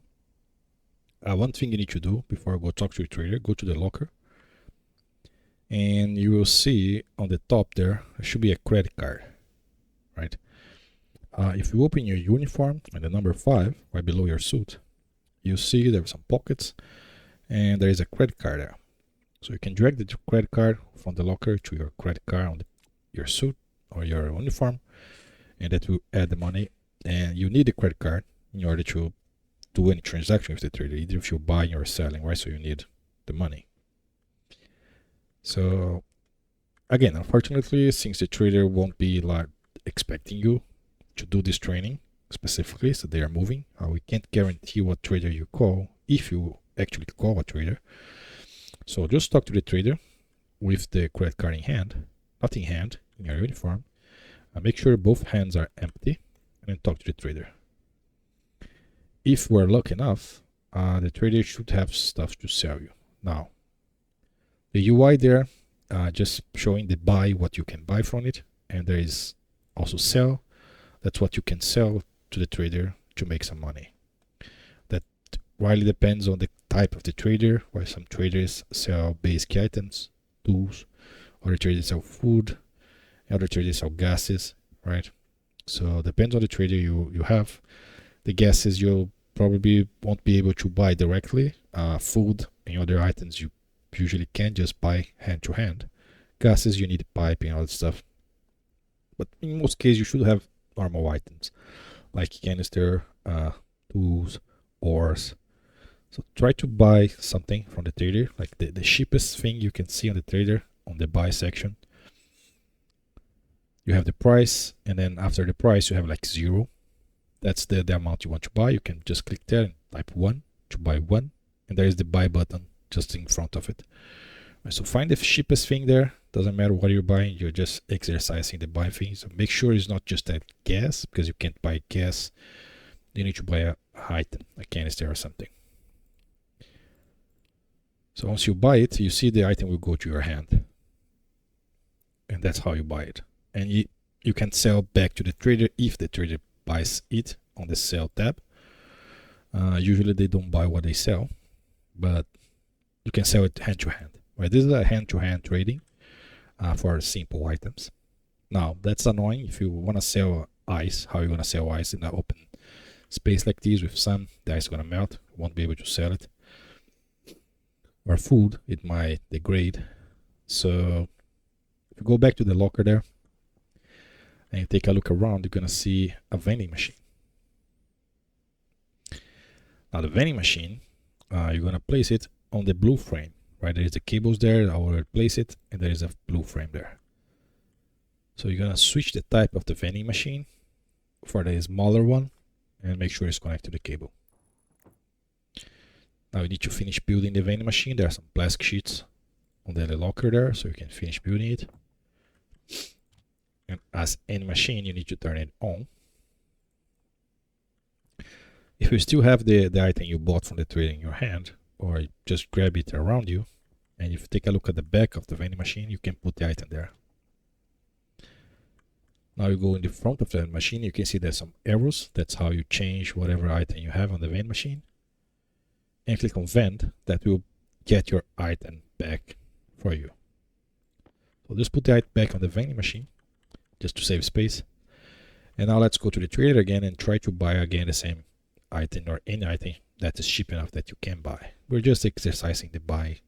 one thing you need to do before you go talk to your trader, go to the locker, and you will see on the top there should be a credit card, right? If you open your uniform and the number 5 right below your suit, you see there are some pockets and there is a credit card there. So you can drag the credit card from the locker to your credit card on your suit or your uniform, and that will add the money. And you need a credit card in order to do any transaction with the trader, either if you're buying or selling, right? So you need the money. So again, unfortunately, since the trader won't be like expecting you to do this training specifically, so they are moving, we can't guarantee what trader you call if you actually call a trader. So just talk to the trader with the credit card in hand, not in hand, in your uniform. Make sure both hands are empty, and then talk to the trader. If we're lucky enough, the trader should have stuff to sell you. Now, the UI there, just showing the buy, what you can buy from it, and there is also sell. That's what you can sell to the trader to make some money. That really depends on the type of the trader, where some traders sell basic items, tools, other traders sell food, other traders sell gases, right? So depends on the trader you have. The gases you probably won't be able to buy directly. Food and other items you usually can just buy hand to hand. Gases you need pipe and all that stuff. But in most cases you should have normal items like canister, tools, ores. So try to buy something from the trader, like the cheapest thing you can see on the trader on the buy section. You have the price, and then after the price you have like 0. That's the amount you want to buy. You can just click there and type 1 to buy 1, and there is the buy button just in front of it. So find the cheapest thing there. Doesn't matter what you're buying, you're just exercising the buy thing. So make sure it's not just a gas, because you can't buy gas. You need to buy a item, a canister or something. So once you buy it, you see the item will go to your hand, and that's how you buy it. And you can sell back to the trader if the trader buys it on the sell tab. Usually they don't buy what they sell, but you can sell it hand to hand. Right? This is a hand to hand trading for simple items. Now that's annoying if you want to sell ice. How are you going to sell ice in an open space like this with sun? The ice is going to melt. You won't be able to sell it. Or food, it might degrade. So if you go back to the locker there and you take a look around, you're going to see a vending machine. Now the vending machine, you're going to place it on the blue frame, right? There is the cables there. I will place it, and there is a blue frame there. So you're going to switch the type of the vending machine for the smaller one and make sure it's connected to the cable. Now you need to finish building the vending machine. There are some plastic sheets on the locker there, so you can finish building it. And as any machine, you need to turn it on. If you still have the item you bought from the trader in your hand, or just grab it around you, and if you take a look at the back of the vending machine, you can put the item there. Now you go in the front of the machine, you can see there's some arrows. That's how you change whatever item you have on the vending machine. And click on vend, that will get your item back for you. So just put the item back on the vending machine, just to save space. And now let's go to the trader again and try to buy again the same item or any item that is cheap enough that you can buy. We're just exercising the buy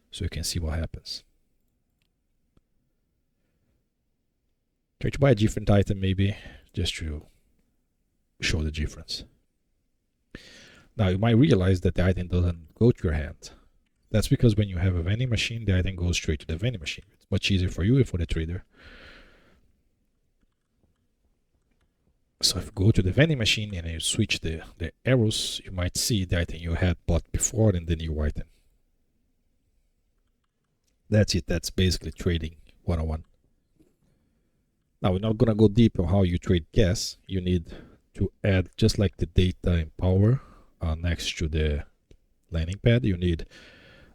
so you can see what happens. Try to buy a different item maybe, just to show the difference. Now you might realize that the item doesn't go to your hand. That's because when you have a vending machine, the item goes straight to the vending machine. It's much easier for you and for the trader. So if you go to the vending machine and you switch the arrows, you might see the item you had bought before and the new item. That's it. That's basically trading 101. Now we're not gonna go deep on how you trade gas. You need to add, just like the data and power next to the landing pad, you need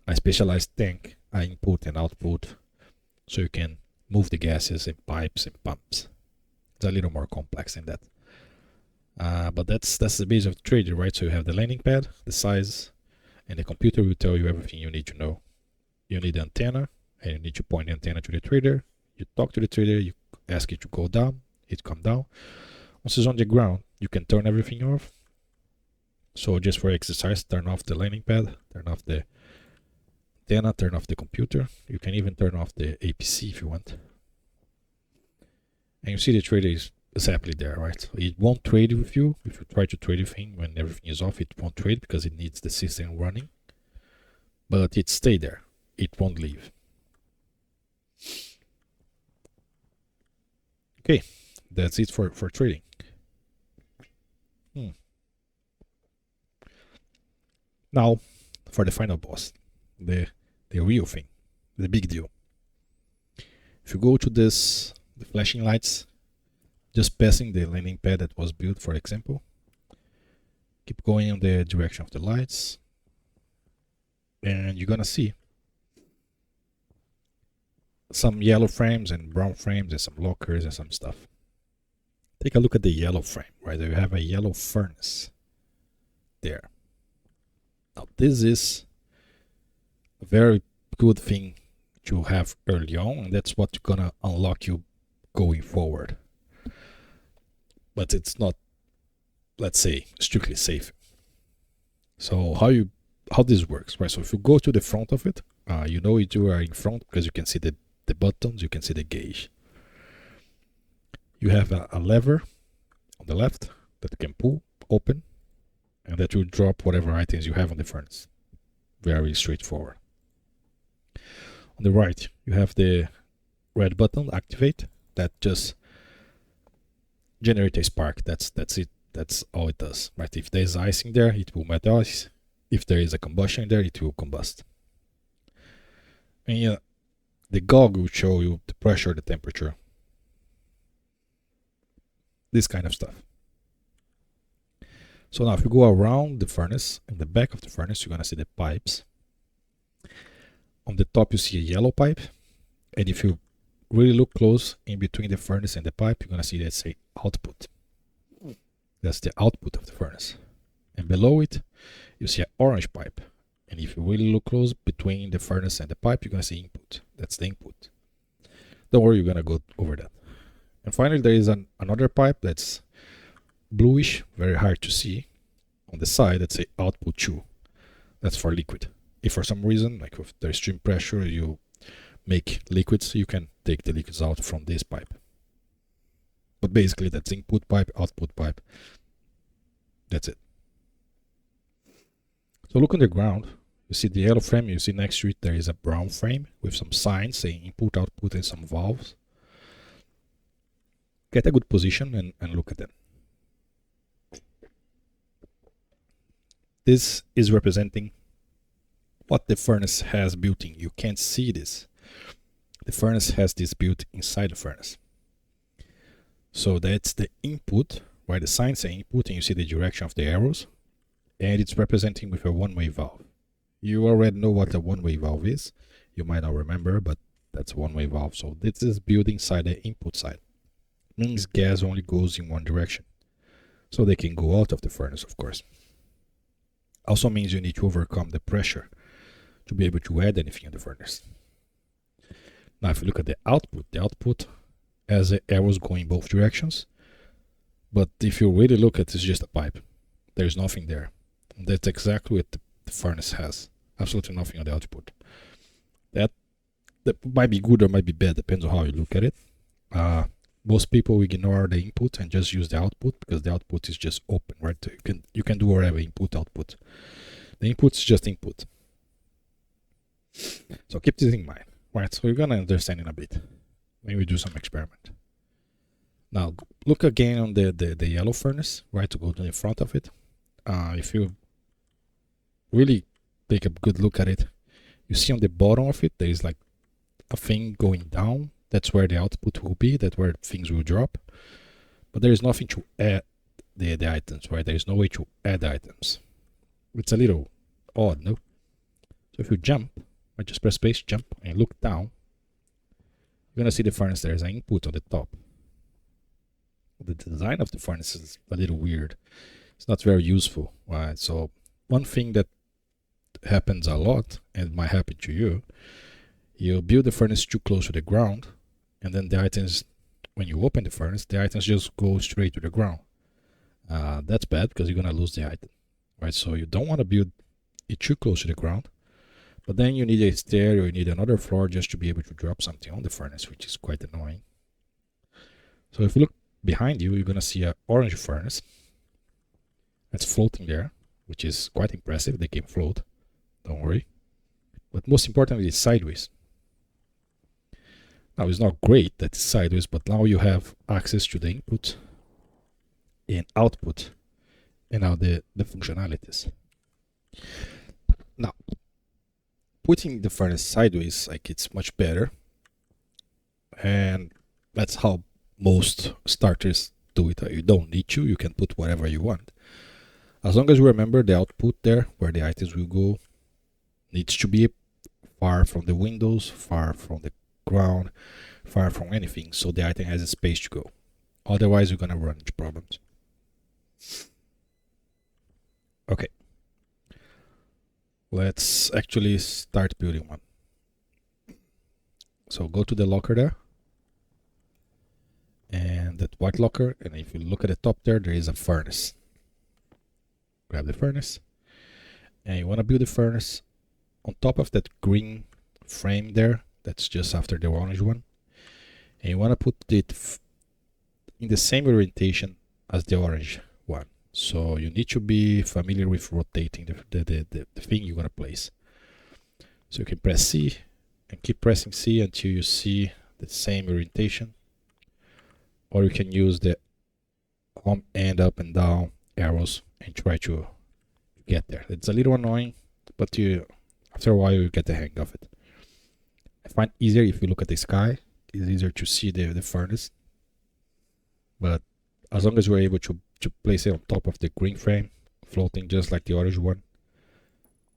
a specialized tank, input and output, so you can move the gases and pipes and pumps. It's a little more complex than that. But that's the base of the trader, right? So you have the landing pad, the size, and the computer will tell you everything you need to know. You need the antenna, and you need to point the antenna to the trader. You talk to the trader, you ask it to go down, it come down. Once it's on the ground, you can turn everything off. So just for exercise, turn off the landing pad, turn off the antenna, turn off the computer. You can even turn off the APC if you want. And you see the trader is happily there, right? So it won't trade with you. If you try to trade with him when everything is off, it won't trade because it needs the system running. But it stays there. It won't leave. Okay, that's it for trading. Now, for the final boss, the real thing, the big deal. If you go to this, the flashing lights, just passing the landing pad that was built, for example, keep going in the direction of the lights, and you're gonna see some yellow frames and brown frames and some lockers and some stuff. Take a look at the yellow frame, right? You have a yellow furnace there. Now this is a very good thing to have early on, and that's what's gonna unlock you going forward. But it's not, let's say, strictly safe. So how this works, right? So if you go to the front of it, you know you are in front because you can see the buttons, you can see the gauge. You have a lever on the left that can pull, open, and that will drop whatever items you have on the furnace. Very straightforward. On the right, you have the red button, activate, that just generate a spark. That's it. That's all it does, right? If there's ice in there, it will melt ice. If there is a combustion in there, it will combust. And the gauge will show you the pressure, the temperature, this kind of stuff. So now if you go around the furnace, in the back of the furnace, you're gonna see the pipes. On the top you see a yellow pipe, and if you really look close in between the furnace and the pipe, you're gonna see that say output. That's the output of the furnace. And below it, you see an orange pipe. And if you really look close between the furnace and the pipe, you're gonna see input. That's the input. Don't worry, you're gonna go over that. And finally, there is another pipe that's bluish, very hard to see. On the side, that's a output 2. That's for liquid. If for some reason, like with the extreme pressure, you make liquids, you can take the liquids out from this pipe. But basically, that's input pipe, output pipe. That's it. So look on the ground. You see the yellow frame. You see next to it there is a brown frame with some signs saying input, output, and some valves. Get a good position and look at them. This is representing what the furnace has built in. You can't see this. The furnace has this built inside the furnace. So that's the input, right? The sign saying input, and you see the direction of the arrows. And it's representing with a one-way valve. You already know what a one-way valve is. You might not remember, but that's a one-way valve. So this is built inside the input side. means gas only goes in one direction, so they can go out of the furnace, of course. Also means you need to overcome the pressure to be able to add anything in the furnace. Now, if you look at the output has arrows going both directions, but if you really look at it, it's just a pipe. There's nothing there. And that's exactly what the furnace has. Absolutely nothing on the output. That might be good or might be bad, depends on how you look at it. Most people ignore the input and just use the output because the output is just open, right? You can do whatever, input, output. The input is just input. So keep this in mind, right? So you're gonna understand in a bit when we do some experiment. Now look again on the yellow furnace, right? To go to the front of it. If you really take a good look at it, you see on the bottom of it there is like a thing going down. That's where the output will be. That's where things will drop. But there is nothing to add the items, right? There is no way to add items. It's a little odd, no? So if you jump, I just press space, jump, and look down, you're gonna see the furnace. There's an input on the top. The design of the furnace is a little weird. It's not very useful, right? So one thing that happens a lot, and might happen to you, you build the furnace too close to the ground, and then the items, when you open the furnace, the items just go straight to the ground. That's bad because you're gonna lose the item, right? So you don't want to build it too close to the ground, but then you need a stair or you need another floor just to be able to drop something on the furnace, which is quite annoying. So if you look behind you, you're gonna see an orange furnace that's floating there, which is quite impressive. They can float, don't worry. But most importantly, it's sideways. Now it's not great that it's sideways, but now you have access to the input and output and now the functionalities. Now, putting the furnace sideways, like, it's much better, and that's how most starters do it. You don't need to, you can put whatever you want. As long as you remember the output there, where the items will go, needs to be far from the windows, far from the ground, far from anything, so the item has a space to go. Otherwise, you're gonna run into problems. Okay. Let's actually start building one. So go to the locker there. And that white locker, and if you look at the top there, there is a furnace. Grab the furnace. And you want to build the furnace on top of that green frame there. That's just after the orange one. And you want to put it in the same orientation as the orange one. So you need to be familiar with rotating the thing you're going to place. So you can press C and keep pressing C until you see the same orientation. Or you can use the home and up and down arrows and try to get there. It's a little annoying, but after a while you get the hang of it. I find easier if you look at the sky. It's easier to see the furnace. But as long as you're able to place it on top of the green frame, floating just like the orange one,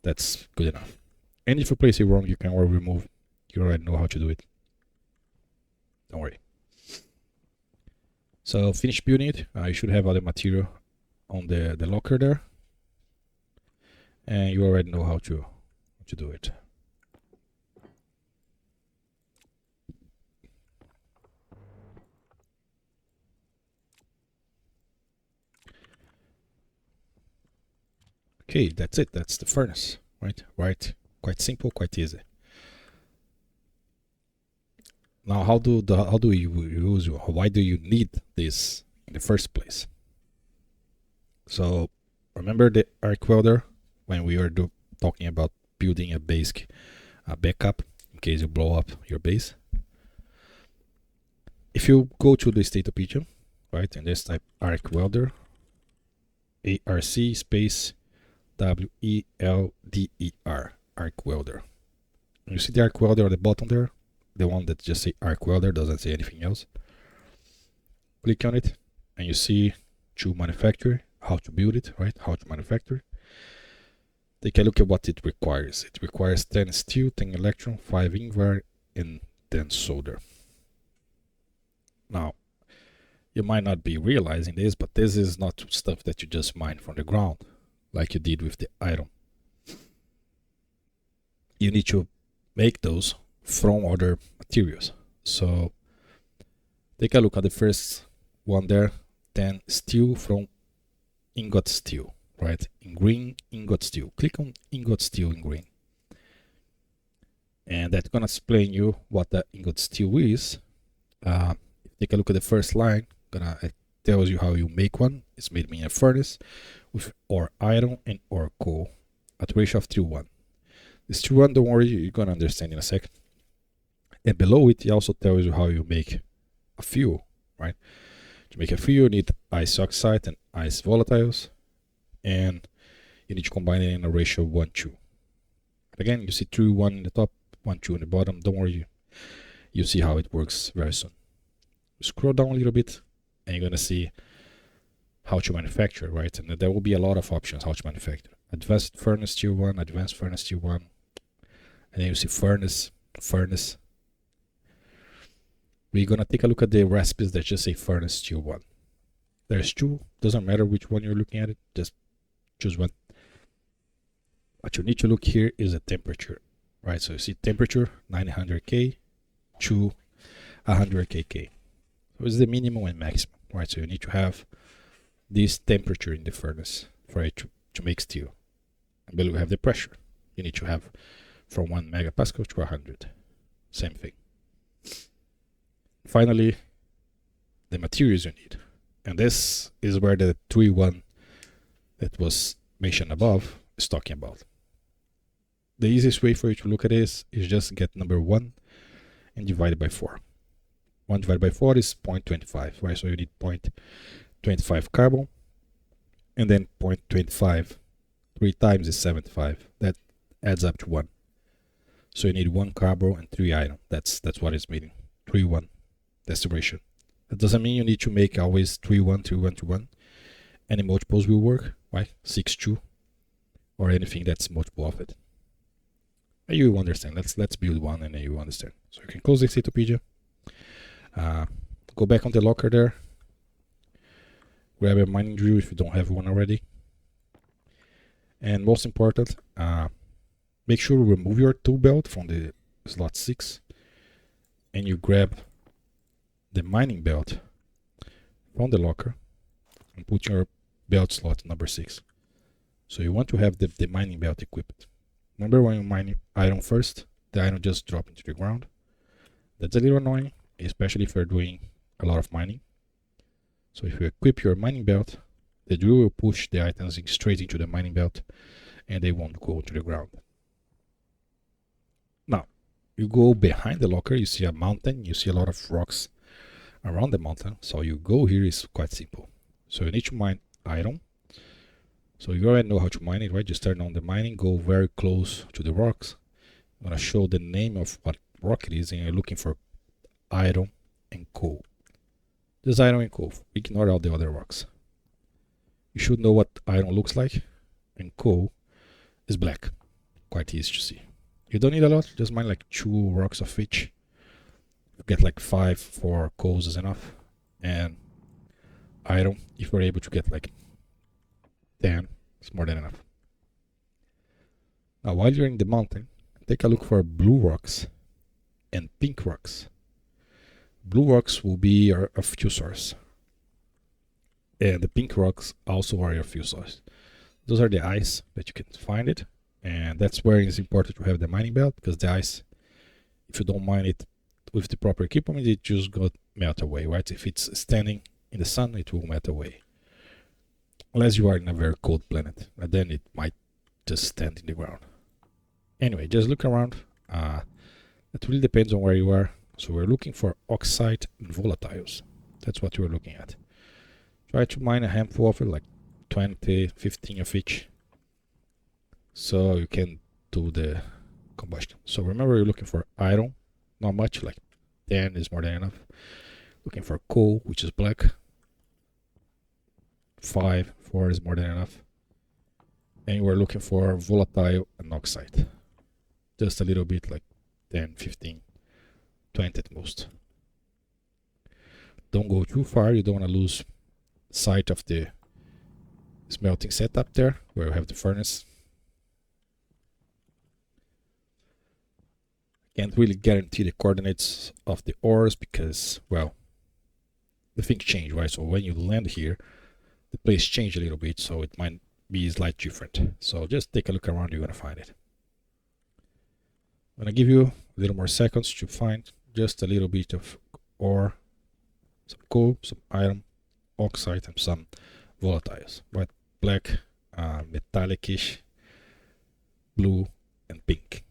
that's good enough. And if you place it wrong, you can already remove. You already know how to do it. Don't worry. So finish building it. You should have all the material on the locker there. And you already know how to do it. Okay, that's it. That's the furnace, right? Right. Quite simple, quite easy. Now, how do you use? Why do you need this in the first place? So, remember the arc welder when we were talking about building a basic backup in case you blow up your base. If you go to the state picture, right, and just type arc welder, ARC space WELDER, arc welder. You see the arc welder at the bottom there, the one that just say arc welder, doesn't say anything else. Click on it, and you see to manufacture, how to build it, right? How to manufacture. Take a look at what it requires. It requires 10 steel, 10 electron, 5 invar, and 10 solder. Now, You might not be realizing this, but this is not stuff that you just mine from the ground like you did with the iron. You need to make those from other materials. So take a look at the first one there, then steel from ingot steel, right? In green, ingot steel. Click on ingot steel in green. And that's gonna explain you what the ingot steel is. Take a look at the first line. It tells you how you make one. It's made in a furnace with or iron and or coal at ratio of 3:1. This 3:1, don't worry, you're gonna understand in a second. And below it also tells you how you make a fuel, right? To make a fuel, you need ice oxide and ice volatiles, and you need to combine it in a ratio of 1:2. Again, you see 3:1 in the top, 1:2 in the bottom. Don't worry, you'll see how it works very soon. Scroll down a little bit, and you're gonna see how to manufacture, right? And there will be a lot of options how to manufacture. Advanced furnace tier 1, advanced furnace tier 1, and then you see furnace. We're gonna take a look at the recipes that just say furnace tier 1. There's two, doesn't matter which one you're looking at, just choose one. What you need to look here is the temperature, right? So you see temperature 900 K to 100 kK. So it's the minimum and maximum, right? So you need to have this temperature in the furnace for it to make steel. And below you have the pressure. You need to have from 1 megapascal to 100. Same thing. Finally, the materials you need. And this is where the 3:1 that was mentioned above is talking about. The easiest way for you to look at this is just get number 1 and divide it by 4. 1 divided by 4 is 0.25, right? So you need 0.25 carbon, and then 0.25 3 times is 75. That adds up to 1. So you need 1 carbon and 3 iron. That's what it's meaning. 3:1. That's the ratio. That doesn't mean you need to make always 3:1, 3:1, 2:1. Any multiples will work, right? 6:2, or anything that's multiple of it. And you understand. Let's build one, and then you understand. So you can close the Stationeer. Go back on the locker there. Grab a mining drill if you don't have one already. And most important, make sure you remove your tool belt from the slot 6, and you grab the mining belt from the locker and put your belt slot number 6. So you want to have the mining belt equipped. Remember, when you mine iron first, the iron just drops into the ground. That's a little annoying, especially if you're doing a lot of mining. So if you equip your mining belt, the drill will push the items straight into the mining belt, and they won't go to the ground. Now, you go behind the locker, you see a mountain, you see a lot of rocks around the mountain. So you go here is quite simple. So you need to mine iron. So you already know how to mine it, right? Just turn on the mining, go very close to the rocks. I'm gonna show the name of what rock it is, and you're looking for iron and coal. Just iron and coal. Ignore all the other rocks. You should know what iron looks like, and coal is black. Quite easy to see. You don't need a lot, just mine like 2 rocks of each. You get like 5, 4 coals is enough. And iron, if you're able to get like 10, it's more than enough. Now while you're in the mountain, take a look for blue rocks and pink rocks. Blue rocks will be your fuel source, and the pink rocks also are your fuel source. Those are the ice that you can find it, and that's where it's important to have the mining belt, because the ice, if you don't mine it with the proper equipment, it just got melt away, right? If it's standing in the sun, it will melt away, unless you are in a very cold planet, and then it might just stand in the ground. Anyway, just look around. It really depends on where you are. So we're looking for oxide and volatiles. That's what we're looking at. Try to mine a handful of it, like 20, 15 of each, so you can do the combustion. So remember, you're looking for iron, not much, like 10 is more than enough. Looking for coal, which is black. 5, 4 is more than enough. And we're looking for volatile and oxide. Just a little bit, like 10, 15, 20 at most. don't go too far. You don't want to lose sight of the smelting setup there, where you have the furnace. Can't really guarantee the coordinates of the ores because, well, the things change, right? So when you land here, the place change a little bit, so it might be slightly different. So just take a look around, you're gonna find it. I'm gonna give you a little more seconds to find just a little bit of ore, some coal, some iron, oxide, and some volatiles, right? Black, metallic-ish, blue, and pink.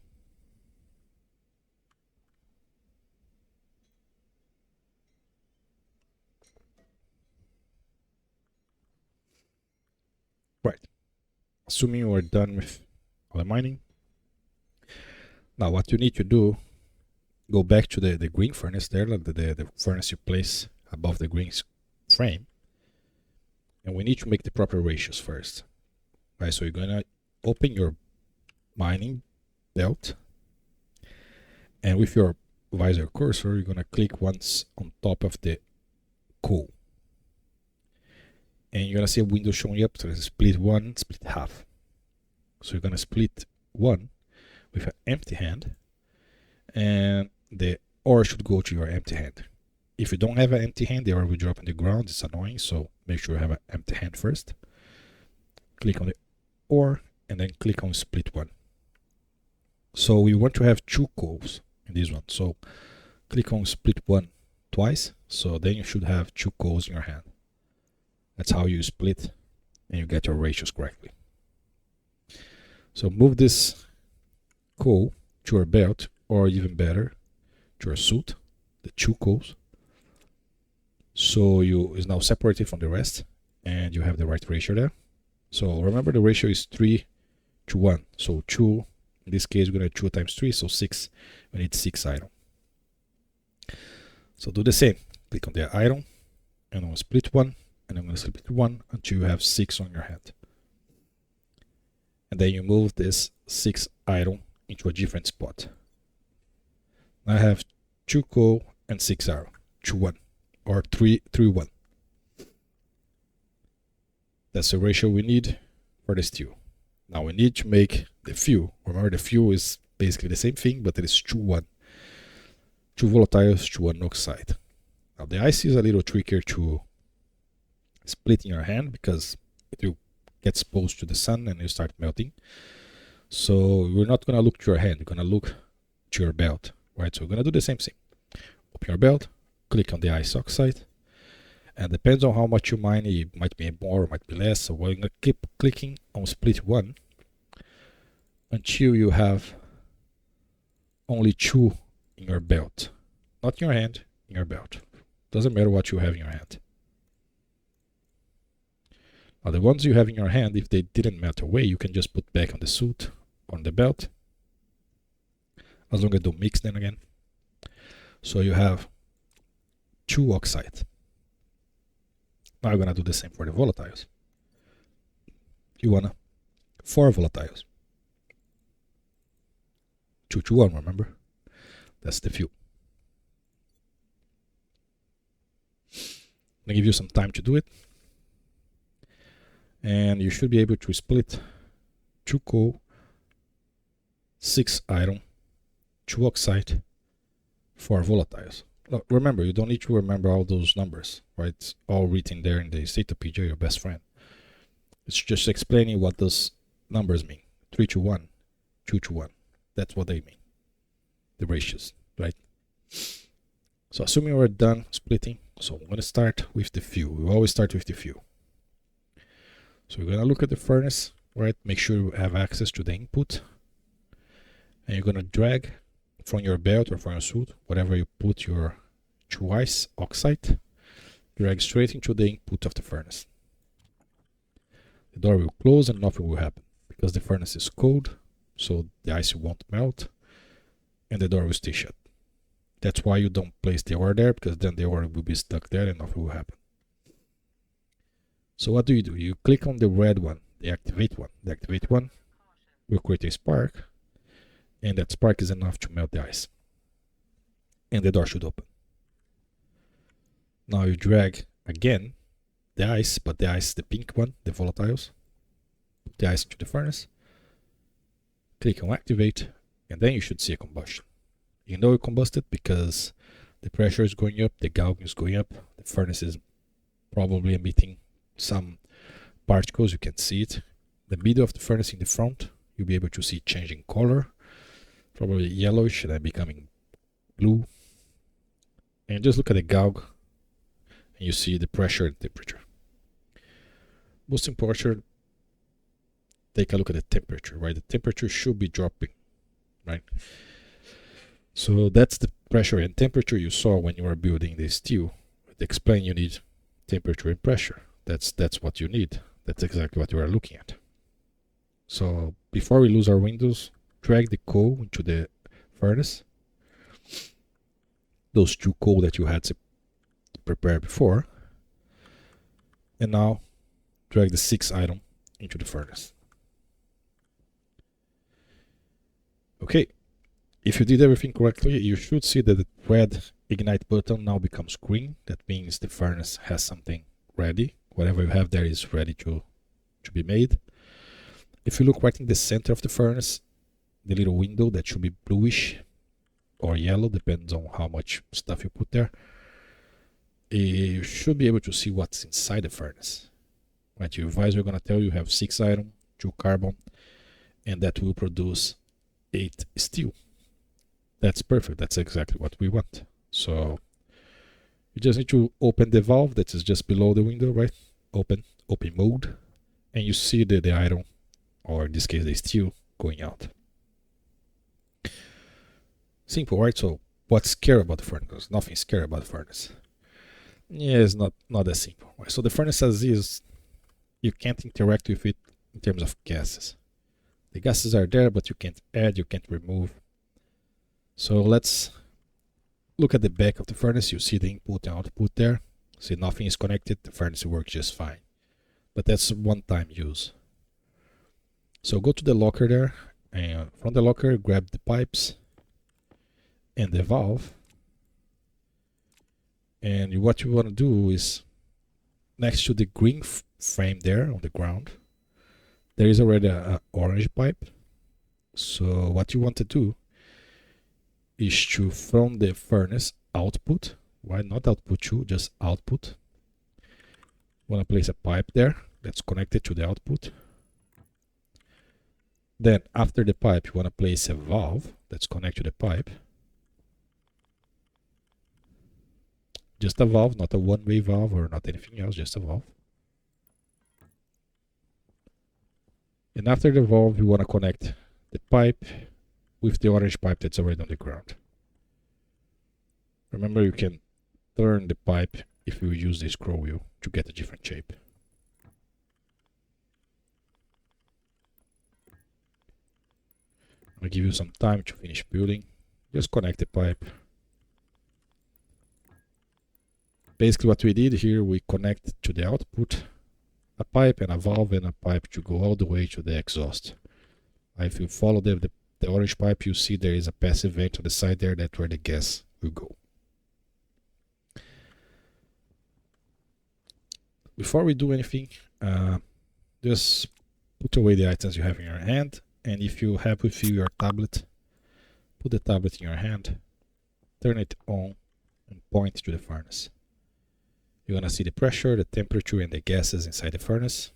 Right. Assuming you are done with all the mining. Now what you need to do, go back to the green furnace there, the furnace you place above the green frame. And we need to make the proper ratios first. Right, so you're gonna open your mining belt, and with your visor cursor, you're gonna click once on top of the coal. And you're gonna see a window showing up to split one, split half. So you're gonna split one with an empty hand, and the ore should go to your empty hand. If you don't have an empty hand, the ore will drop on the ground. It's annoying, so make sure you have an empty hand first. Click on the ore and then click on split one. So we want to have two coals in this one. So click on split one twice. So then you should have two coals in your hand. That's how you split and you get your ratios correctly. So move this coal to your belt, or even better, to your suit, the two coals. So you is now separated from the rest, and you have the right ratio there. So remember, the ratio is 3 to 1. So 2, in this case, we're going to 2 times 3, so 6. We need 6 iron. So do the same. Click on the iron, and I'm going to split 1, and I'm going to split 1 until you have 6 on your hand. And then you move this 6 iron into a different spot. Now I have 2 coal and 6 iron, 2 1, or 3 3 1. That's the ratio we need for the steel. Now we need to make the fuel. Remember, the fuel is basically the same thing, but it is 2 1. 2 volatiles, 2 1 oxide. Now the ice is a little trickier to split in your hand because it will get exposed to the sun and you start melting. So we're not going to look to your hand, we're going to look to your belt, right? So we're going to do the same thing. Open your belt, click on the ice oxide, and depends on how much you mine, it might be more, it might be less. So we're going to keep clicking on split 1 until you have only 2 in your belt. Not in your hand, in your belt. Doesn't matter what you have in your hand. Now the ones you have in your hand, if they didn't melt away, you can just put back on the suit, on the belt, as long as don't mix them again. So you have 2 oxide. Now I'm gonna do the same for the volatiles. You wanna 4 volatiles. 2 to 1, remember? That's the fuel. I'm gonna give you some time to do it. And you should be able to split 2 coal, 6 iron, 2 oxide, 4 volatiles. Look, remember, you don't need to remember all those numbers, right? It's all written there in the Statopedia, your best friend. It's just explaining what those numbers mean. 3 to 1, 2 to 1. That's what they mean. The ratios, right? So assuming we're done splitting, so I'm going to start with the fuel. We always start with the fuel. So we're going to look at the furnace, right? Make sure you have access to the input. And you're going to drag from your belt or from your suit, whatever you put your ice oxide, drag straight into the input of the furnace. The door will close and nothing will happen because the furnace is cold, so the ice won't melt and the door will stay shut. That's why you don't place the ore there, because then the ore will be stuck there and nothing will happen. So what do? You click on the red one, the activate one. The activate one will create a spark, and that spark is enough to melt the ice. And the door should open. Now you drag again the ice, but the ice, the pink one, the volatiles. Put the ice into the furnace. Click on activate, and then you should see a combustion. You know it combusted because the pressure is going up, the galv is going up, the furnace is probably emitting some particles, you can see it. The middle of the furnace in the front, you'll be able to see changing color, probably yellowish and then becoming blue. And just look at the galv, and you see the pressure and temperature. Most important, take a look at the temperature, right? The temperature should be dropping, right? So that's the pressure and temperature you saw when you were building the steel. To explain, you need temperature and pressure. That's what you need. That's exactly what you are looking at. So before we lose our windows, drag the coal into the furnace. Those two coal that you had to prepare before. And now drag the 6 item into the furnace. Okay, if you did everything correctly, you should see that the red ignite button now becomes green. That means the furnace has something ready. Whatever you have there is ready to be made. If you look right in the center of the furnace, the little window that should be bluish or yellow, depends on how much stuff you put there. You should be able to see what's inside the furnace. Right, your advisor is going to tell you have 6 iron, 2 carbon, and that will produce 8 steel. That's perfect. That's exactly what we want. So you just need to open the valve that is just below the window, right? Open mode, and you see the iron, or in this case the steel, going out. Simple, right? So what's scary about the furnace? There's nothing scary about the furnace. Yeah, it's not that simple. Right? So the furnace as is, you can't interact with it in terms of gases. The gases are there, but you can't add, you can't remove. So let's look at the back of the furnace. You see the input and output there. See, nothing is connected. The furnace works just fine. But that's one-time use. So go to the locker there, and from the locker, grab the pipes and the valve. And what you want to do is, next to the green frame there on the ground, there is already an orange pipe. So what you want to do is to, from the furnace output, why not output 2, just output, you want to place a pipe there that's connected to the output. Then after the pipe, you want to place a valve that's connected to the pipe. Just a valve, not a one-way valve or not anything else, just a valve. And after the valve, you want to connect the pipe with the orange pipe that's already on the ground. Remember, you can turn the pipe if you use the scroll wheel to get a different shape. I'll give you some time to finish building. Just connect the pipe. Basically what we did here, we connect to the output a pipe and a valve and a pipe to go all the way to the exhaust. If you follow the orange pipe, you see there is a passive vent on the side there, that's where the gas will go. Before we do anything, just put away the items you have in your hand, and if you have with you your tablet, put the tablet in your hand, turn it on and point to the furnace. You're going to see the pressure, the temperature, and the gases inside the furnace.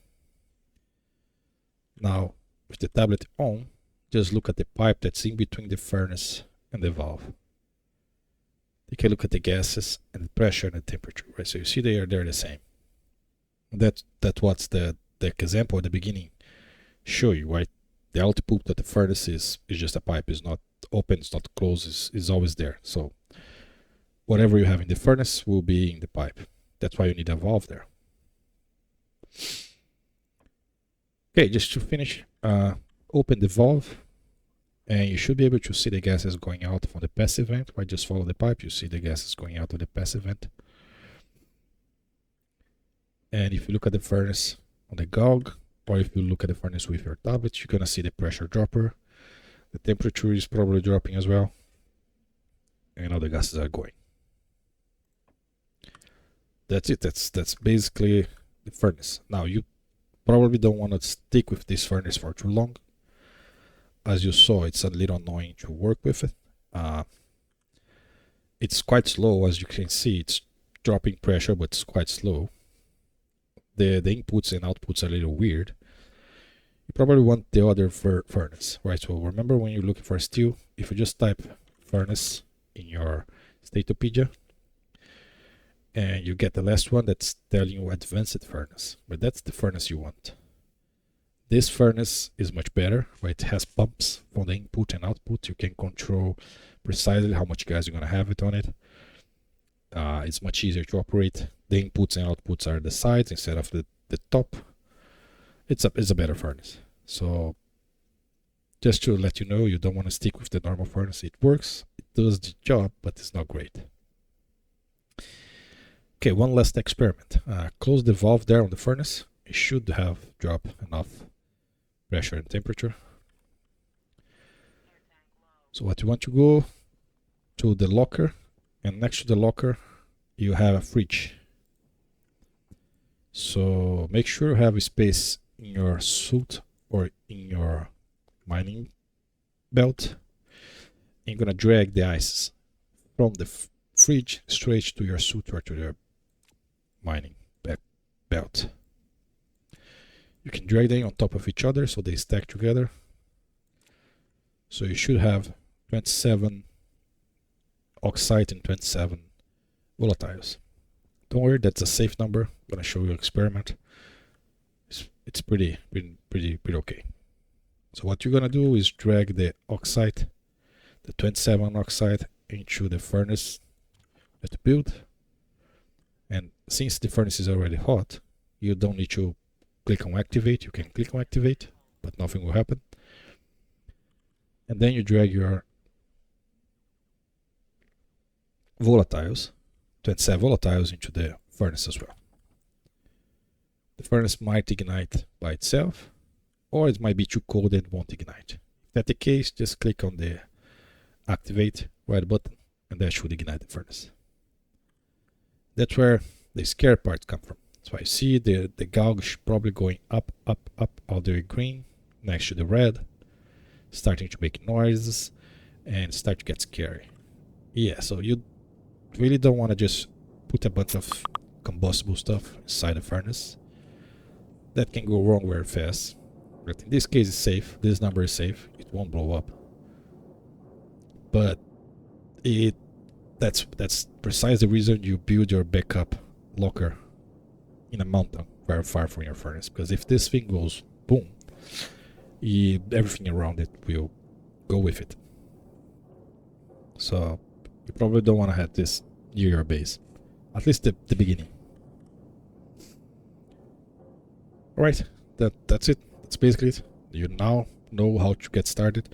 Now, with the tablet on, just look at the pipe that's in between the furnace and the valve. Take a look at the gases and the pressure and the temperature, right? So you see they're the same. That's what the example at the beginning show you, right? The output of the furnace is just a pipe. It's not open, it's not closed, it's always there. So whatever you have in the furnace will be in the pipe. That's why you need a valve there. Okay, just to finish, open the valve, and you should be able to see the gases going out from the passive vent. Right? Just follow the pipe, you see the gases going out of the passive vent. And if you look at the furnace on the GOG, or if you look at the furnace with your tablet, you're going to see the pressure dropper. The temperature is probably dropping as well. And all the gases are going. that's it. That's basically the furnace. Now you probably don't want to stick with this furnace for too long. As you saw, it's a little annoying to work with it. It's quite slow, as you can see. It's dropping pressure, but it's quite slow. The inputs and outputs are a little weird. You probably want the other furnace, right? So remember, when you're looking for steel, if you just type furnace in your Statopedia, and you get the last one that's telling you advanced furnace, but that's the furnace you want. This furnace is much better, right? It has pumps for the input and output. You can control precisely how much gas you're going to have it on it. It's much easier to operate. The inputs and outputs are the sides instead of the top. It's a better furnace. So just to let you know, you don't want to stick with the normal furnace. It works, it does the job, but it's not great. Okay, one last experiment. Close the valve there on the furnace. It should have dropped enough pressure and temperature. So what you want to go to the locker, and next to the locker you have a fridge. So make sure you have a space in your suit or in your mining belt. You're gonna drag the ice from the fridge straight to your suit or to your mining belt. You can drag them on top of each other so they stack together. So you should have 27 oxide and 27 volatiles. Don't worry, that's a safe number. I'm gonna show you an experiment. It's pretty okay. So what you're gonna do is drag the oxide, the 27 oxide, into the furnace that you build. And since the furnace is already hot, you don't need to click on activate. You can click on activate, but nothing will happen. And then you drag your volatiles, 27 volatiles, into the furnace as well. The furnace might ignite by itself, or it might be too cold and won't ignite. If that's the case, just click on the activate right button and that should ignite the furnace. That's where the scare parts come from. So I see the gauge probably going up, all the way green next to the red, starting to make noises and start to get scary. Yeah, so you really don't want to just put a bunch of combustible stuff inside the furnace. That can go wrong very fast. But in this case it's safe. This number is safe. It won't blow up. But that's precisely the reason you build your backup locker in a mountain very far from your furnace. Because if this thing goes boom, everything around it will go with it. So you probably don't want to have this near your base, at least the beginning. Alright, that's it. That's basically it. You now know how to get started.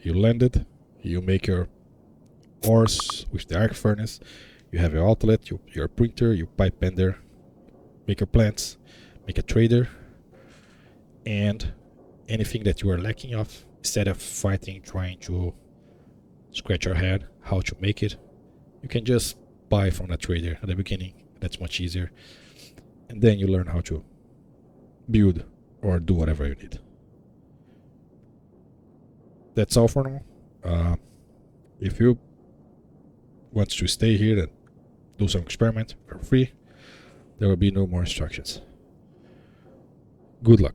You landed, you make your ores with the arc furnace, you have your outlet, your printer, your pipe bender, make your plants, make a trader, and anything that you are lacking of, instead of trying to scratch your head how to make it, you can just buy from the trader at the beginning. That's much easier, and then you learn how to build or do whatever you need. That's all for now. If you want to stay here and do some experiment for free, there will be no more instructions. Good luck.